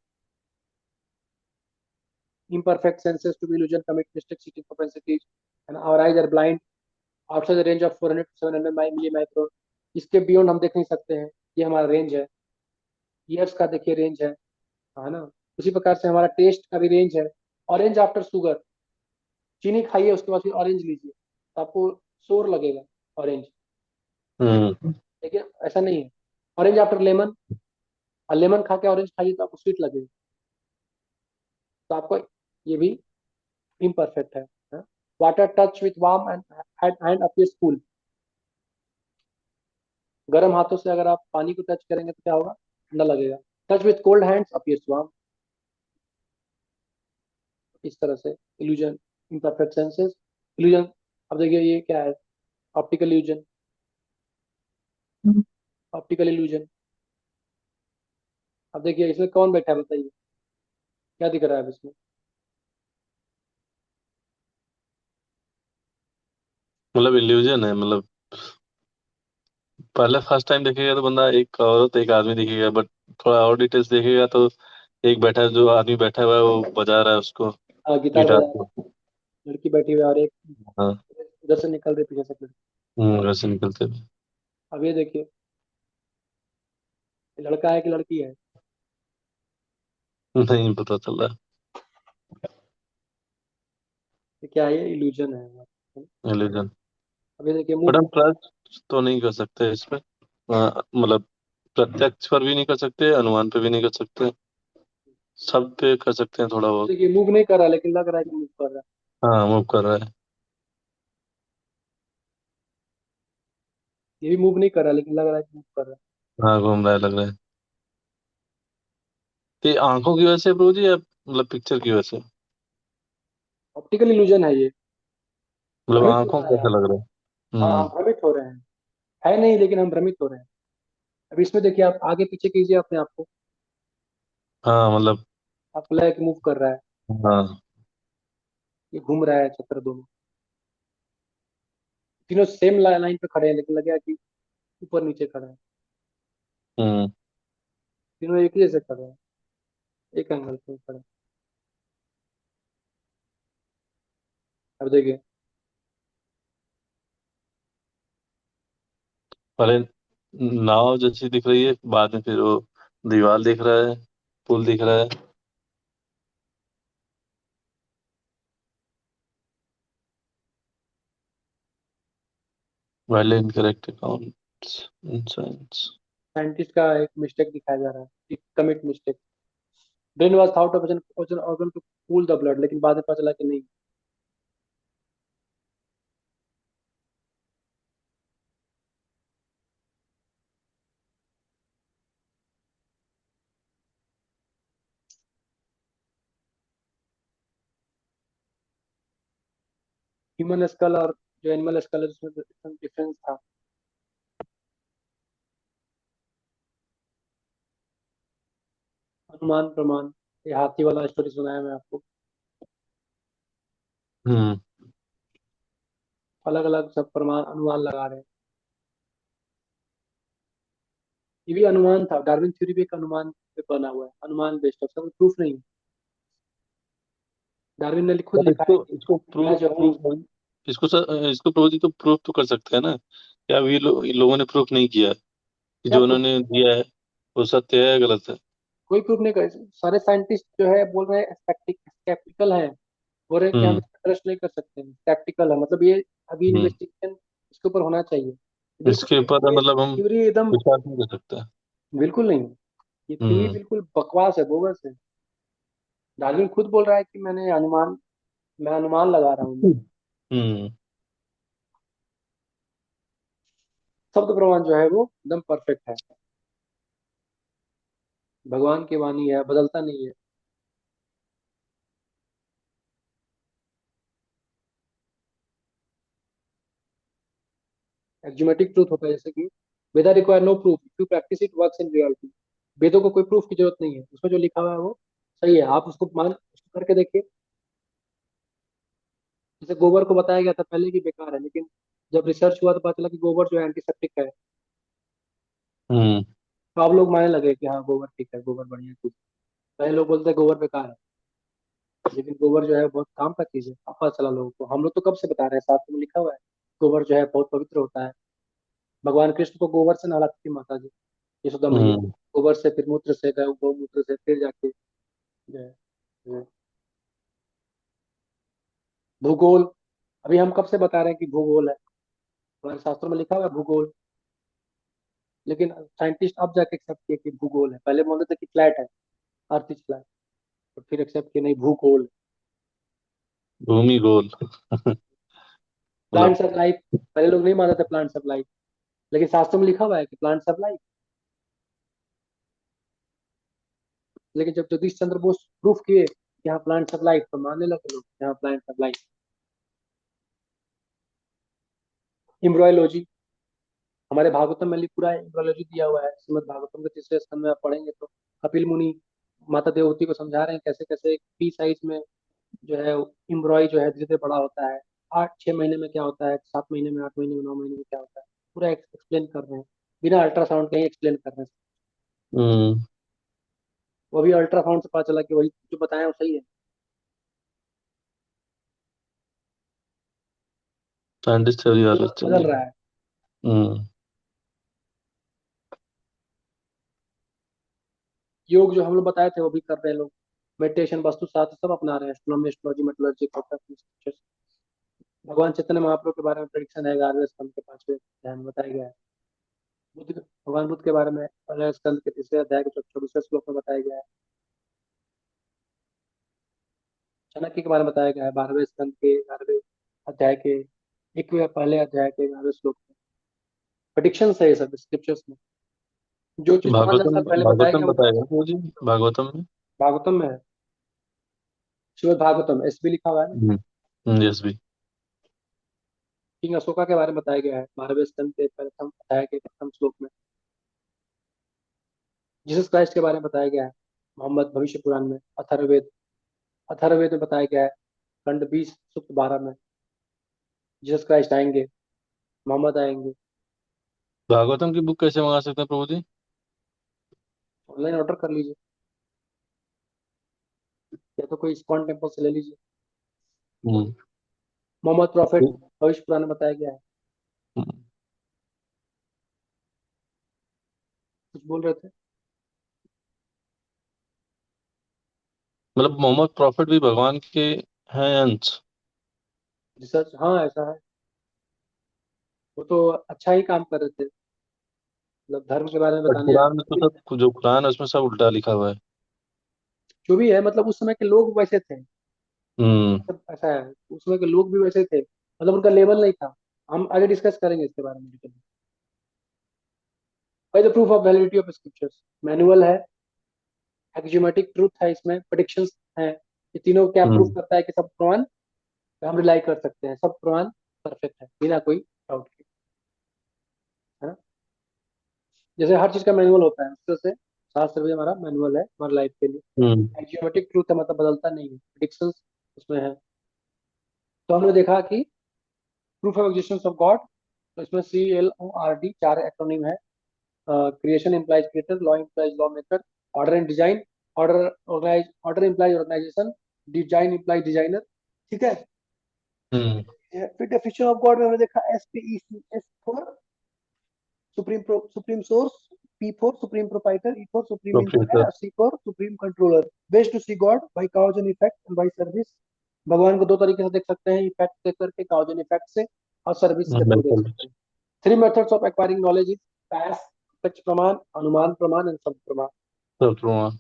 imperfect senses to be illusion commit mistake seeking propensities, है ना, our eyes are blind outside the range of 400 to 700 मिलीमाइक्रो, इसके बियॉन्ड हम देख नहीं सकते हैं। ये हमारा रेंज है, ईयर्स का देखिए रेंज है ना। उसी प्रकार से हमारा टेस्ट का भी रेंज है। ऑरेंज आफ्टर शुगर, चीनी खाइए उसके बाद फिर ऑरेंज लीजिए तो आपको शोर लगेगा ऑरेंज, हम्म। देखिए ऐसा नहीं है। ऑरेंज आफ्टर लेमन, और लेमन खा के ऑरेंज खाइए तो आपको स्वीट लगेगा। तो आपको ये भी इम्परफेक्ट है। Water touch with warm and hand appears cool, गर्म हाथों से अगर आप पानी को टच करेंगे तो क्या होगा, ठंडा लगेगा। Touch with cold hands appears warm, इस तरह से इल्यूजन, इम्परफेक्ट सेंसेस, इल्यूजन। अब देखिए ये क्या है, ऑप्टिकल इल्यूजन, ऑप्टिकल इल्यूजन। अब देखिए इसमें कौन बैठा है बताइए, क्या दिख रहा है अब इसमें। मतलब इल्यूजन है, मतलब पहले फर्स्ट टाइम देखेगा तो बंदा एक औरत एक आदमी दिखेगा, बट थोड़ा और डिटेल्स देखेगा तो एक बैठा है, जो आदमी बैठा हुआ है वो बजा रहा है उसको, हाँ, गिटार गिटार बजा रहा को। है, लड़की बैठी हुई है और एक हाँ। उधर से निकल रही पीछे से लड़की। वैसे निकलते हुए। अब ये देखिए, ये लड़का है कि लड़की है? नहीं पता चल रहा ये क्या है? ये इल्यूजन है। है इल्यूजन। अब ये देखिए बट मूव। हम ट्रस्ट तो नहीं कर सकते इस पे। मतलब प्रत्यक्ष पर भी नहीं कर सकते, अनुमान पे भी नहीं कर सकते, सब पे कर सकते हैं थोड़ा बहुत। देखिए मूव नहीं कर रहा लेकिन लग रहा है कि मूव कर रहा है। हाँ, मूव कर रहा है। ये भी मूव नहीं कर रहा लेकिन लग रहा है कि मूव कर रहा है। हाँ, घूम रहा है, लग रहा है। तो ये आंखों की वजह से अप्रोच है या मतलब पिक्चर की वजह से? ऑप्टिकल इल्यूजन है ये। मतलब भ्रमित हो आंखों रहा को है ऐसा हम। लग रहा है। हाँ, हम भ्रमित हो रहे हैं। है नहीं लेकिन हम भ्रमित हो रहे हैं। अब इसमें देखिए, आप आगे पीछे कीजिए अपने आप को। हाँ मतलब। आपको लगा कि मूव कर रहा है। हाँ। ये घूम रहा है चक्कर दोनों। तीनों सेम लाइन पे खड़े हैं लेकिन लगे कि ऊपर नीचे खड़े हैं। हम्म। तीनों एक ही जैसे खड़े हैं, एक एंगल पे खड़े हैं। अब देखिए, पहले नाव जैसी दिख रही है, बाद में फिर वो दीवार दिख रहा है, पुल दिख रहा है। पहले इनकरेक्ट अकाउंट्स इंसाइंस। साइंटिस्ट का एक मिस्टेक दिखाया जा रहा है, commit mistake. Brain was thought of as an organ to cool the blood, लेकिन बाद में पता चला कि नहीं। ह्यूमन स्कल और जो एनिमल स्कल है उसमें डिफरेंस था। अनुमान प्रमाण, ये हाथी वाला स्टोरी सुनाया मैं आपको। हम्म। अलग अलग सब प्रमाण अनुमान लगा रहे हैं। ये भी अनुमान था, डार्विन थ्योरी भी एक अनुमान पे बना हुआ है, अनुमान बेस्ड, उसका कोई प्रूफ नहीं है। डार्विन ने खुद बट लिखा है इसको कि इसको मैं प्रूव जो हूँ। प्रूव इसको सर, इसको प्रूव तो प्रूव तो कर सकते हैं ना? क्या ये लोगों ने प्रूफ नहीं किया कि क्या जो प्रूफ? उन्होंने दिया है वो सत्य है या गलत है? कोई प्रूफ नहीं कर। सारे साइंटिस्ट जो है बोल रहे हैं स्केप्टिकल है। बोल रहे हैं कि हम हम्म। इस पर ट्रस्ट नहीं कर सकते हैं, स्केप्टिकल है, मतलब ये अभी हम्म। इन्वेस्टिगेशन इसके ऊपर होना चाहिए। इसके बिल्कुल ऊपर ये मतलब हम थ्योरी एकदम विश्वास नहीं कर सकते। बिल्कुल नहीं। ये थ्योरी हम्म। बिल्कुल बकवास है, बोगस है। डार्विन खुद बोल रहा है कि मैं अनुमान लगा रहा हूँ। हम्म। शब्द प्रमाण जो है वो एकदम परफेक्ट है। भगवान की वाणी है, बदलता नहीं है। एक्जुमेटिक ट्रूथ होता है, जैसे कि Veda require no proof, if you practise it works in reality. वेदों को कोई प्रूफ की जरूरत नहीं है, उसमें जो लिखा हुआ है वो सही है, आप उसको करके देखिए। जैसे गोबर को बताया गया था पहले कि बेकार है, लेकिन जब रिसर्च हुआ तो पता चला कि गोबर जो है एंटीसेप्टिक है। हम्म। तो आप लोग मानने लगे कि हाँ गोबर ठीक है, गोबर बढ़िया है कुछ। पहले लोग बोलते हैं गोबर बेकार है, लेकिन गोबर जो है बहुत काम का चीज है। अब पता चला लोगों को, हम लोग तो कब से बता रहे हैं, शास्त्र में लिखा हुआ है गोबर जो है बहुत पवित्र होता है। भगवान कृष्ण को गोबर से नहलाती थी माता जी, यशोदा मैया। हम्म। गोबर से, फिर मूत्र से, गौमूत्र से, फिर जाके जो है भूगोल। अभी हम कब से बता रहे हैं कि भूगोल है, हमारे शास्त्रों में लिखा हुआ है भूगोल। लेकिन साइंटिस्ट अब जाके एक्सेप्ट किए कि भूगोल है, पहले बोलते थे कि फ्लैट है, अर्थ इज फ्लैट। तो फिर एक्सेप्ट किए नहीं, भूगोल। भूमि गोल। मतलब। प्लांट्स ऑफ लाइफ, पहले लोग नहीं मानते थे प्लांट्स ऑफ लाइफ, लेकिन शास्त्रों में लिखा हुआ है कि प्लांट्स ऑफ लाइफ। लेकिन जब जगदीश चंद्र बोस प्रूफ किए कि यहाँ प्लांट्स ऑफ लाइफ, तो मानने लगे लोग यहाँ प्लांट्स ऑफ लाइफ। इम्ब्रोयोलॉजी, हमारे भागवतम में पूरा इम्ब्रोयोलॉजी दिया हुआ है, श्रीमद भागवतम के तीसरे स्कंद में आप पढ़ेंगे तो कपिल मुनि माता देवहूति को समझा रहे हैं कैसे कैसे पी साइज में जो है इम्ब्रॉय जो है धीरे धीरे बड़ा होता है। 8-6 महीने में क्या होता है, 7 महीने में, 8 महीने में, 9 महीने में क्या होता है, पूरा एक्सप्लेन कर रहे हैं। बिना अल्ट्रासाउंड के ही एक्सप्लेन करने से। हम्म। वो भी अल्ट्रासाउंड से पता चला कि वही जो बताया वो सही है। साइंटिस्ट थ्योरी वाले चल बदल रही। रहा है। हम्म। योग जो हम लोग बताए थे वो भी कर रहे हैं लोग। मेडिटेशन, वास्तु शास्त्र सब अपना रहे हैं। एस्ट्रोनॉमी, एस्ट्रोलॉजी, मेटलर्जी, भगवान चैतन्य महाप्रभु के बारे में प्रेडिक्शन है 11वें स्कंद के 5वें अध्याय में बताया गया है। भगवान बुद्ध के बारे में 15वें स्कंद के 3रे अध्याय के 24वें श्लोक में बताया गया है। चाणक्य के बारे में बताया गया है 12वें स्कंद के 11वें अध्याय के 1वें पहले अध्याय के 11वें श्लोक में। प्रेडिक्शन है ये सब स्क्रिप्चर्स में। जो चीज 5,000 भागवतम साल पहले बताया भागवतम गया वो बताएगा वो जी, भागवतम में। भागवतम में है। श्रीमद् भागवतम एसबी लिखा हुआ है ना। यस भी। किंग अशोका के बारे में बताया गया है 12वें स्कंद के प्रथम अध्याय के प्रथम श्लोक में। जीसस क्राइस्ट के बारे में बताया गया है मोहम्मद भविष्य पुराण में। अथर्ववेद में बताया गया है खंड 20 सूक्त 12 में। जीसस क्राइस्ट आएंगे, मोहम्मद आएंगे। भागवतम की बुक कैसे मंगा सकते हैं प्रभु जी? ऑनलाइन ऑर्डर कर लीजिए, या तो कोई इस्कॉन टेम्पल से ले लीजिए। हम्म। मोहम्मद प्रॉफिट भविष्य पुराण में बताया गया है। हम्म। कुछ बोल रहे थे। मतलब मोहम्मद प्रॉफिट भी भगवान के हैं अंश? रिसर्च, हाँ ऐसा है। वो तो अच्छा ही काम कर रहे थे, मतलब धर्म के बारे में बट बताने आए कुरान में थे। तो सब, जो कुरान है उसमें सब उल्टा लिखा हुआ है। जो भी है, मतलब उस समय के लोग वैसे थे। हम्म। सब ऐसा है, उस समय के लोग भी वैसे थे, मतलब उनका लेवल नहीं था। हम आगे डिस्कस करेंगे इसके बारे में डिटेल में। By the proof of validity of scriptures manual है, एक्जियोमेटिक ट्रूथ है, इसमें प्रेडिक्शंस हैं। ये तीनों क्या प्रूफ हम्म। करता है कि सब प्रमाण पे हम रिलाई कर सकते हैं, सब प्रमाण परफेक्ट है बिना कोई डाउट के, है ना। जैसे हर चीज का मैनुअल होता है, उस तरह से शास्त्र भी हमारा मैनुअल है हमारी लाइफ के लिए। हम्म। एक्जियोमेटिक ट्रूथ है, मतलब बदलता नहीं है, प्रेडिक्शंस उसमें है। तो हमने देखा कि proof of existence of God, तो इसमें CLORD 4 एक्रोनिम है। Creation implies creator, law implies law maker, order and design, order implies organisation, design implies designer. ठीक है। हम्म। फिर डेफिनेशन ऑफ गॉड में हमने देखा SPECS4 supreme source, P4 supreme proprietor, E4 supreme professor. Engineer, C4 supreme controller. Ways to see God by cause and effect and by service. भगवान को दो तरीके से देख सकते हैं, इफेक्ट देख करके, काउज एंड इफेक्ट से, और सर्विस के थ्रू देख बिल्कुल। सकते हैं। Three methods of acquiring knowledge is पैस, प्रत्यक्ष प्रमाण, अनुमान प्रमाण एंड शब्द प्रमाण। सब प्रमाण।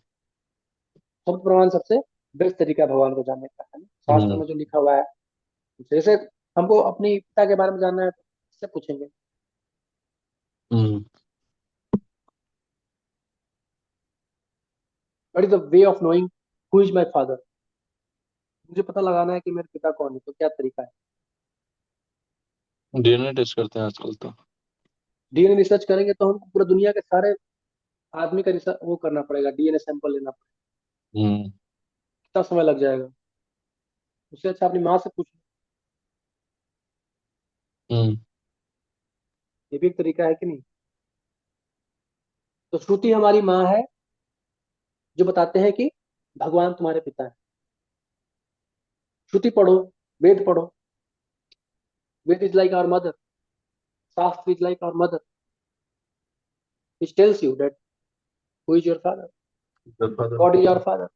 शब्द प्रमाण सबसे बेस्ट तरीका है भगवान को जानने का, है ना। शास्त्र हम्म। में जो लिखा हुआ है, जैसे हमको अपनी पिता के बारे में जानना है तो इससे पूछेंगे। Hmm. What is the way of knowing who is my father. मुझे पता लगाना है कि मेरे पिता कौन है, तो क्या तरीका है। डीएनए टेस्ट करते हैं आजकल तो। डीएनए रिसर्च करेंगे तो हमको पूरा दुनिया के सारे आदमी का रिसर्च वो करना पड़ेगा, डीएनए सैंपल लेना पड़ेगा। हम्म। कितना समय लग जाएगा। उससे अच्छा अपनी माँ से पूछ लो। हम्म। ये भी एक तरीका है कि नहीं। तो श्रुति हमारी माँ है, जो बताते हैं कि भगवान तुम्हारे पिता है। श्रुति पढ़ो, वेद पढ़ो। Veda is like our mother, Shastra is like our mother, which tells you that who is your father, God is our father.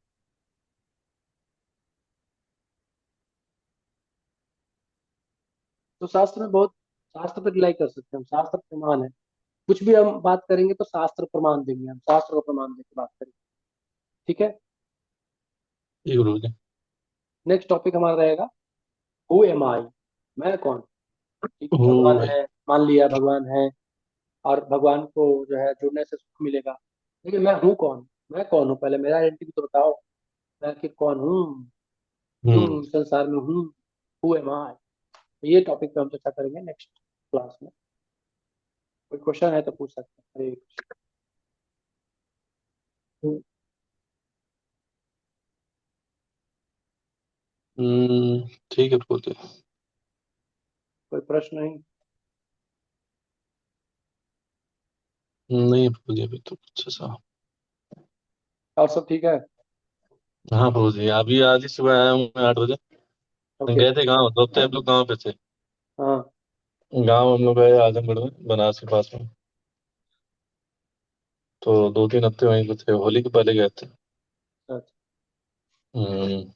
तो शास्त्र में बहुत, शास्त्र पर रिलाई कर सकते हैं हम, शास्त्र प्रमाण है। कुछ भी हम बात करेंगे तो शास्त्र प्रमाण देंगे, हम शास्त्र को प्रमाण देकर बात करेंगे। ठीक है। ये गुरु जी। नेक्स्ट टॉपिक हमारा रहेगा हु एम आई, मैं कौन। ठीक है, भगवान हु है। है, मान लिया भगवान है, और भगवान को जो है जुड़ने से सुख मिलेगा। लेकिन मैं हूँ कौन, मैं कौन हूँ, पहले मेरा आइडेंटिटी तो बताओ। मैं कि कौन हूँ, क्यों हम्म। इस संसार में हूँ, हु एम आई। ये टॉपिक पे हम चर्चा करेंगे नेक्स्ट क्लास में। कोई क्वेश्चन है तो पूछ सकते हैं। हरे कृष्ण। ठीक है प्रभु जी। कोई प्रश्न नहीं। नहीं फौजी अभी तो कुछ ऐसा। और सब ठीक है? हाँ फौजी अभी आज ही सुबह आया हूँ मैं 8 बजे। ओके। गए थे गाँव, दोस्त हम लोग गाँव पे थे। हाँ। गाँव हम लोग गए आजमगढ़ में, बनारस के पास में। तो 2-3 हफ्ते वहीं पे थे, होली के पहले गए थे। अच्छा। हम्म।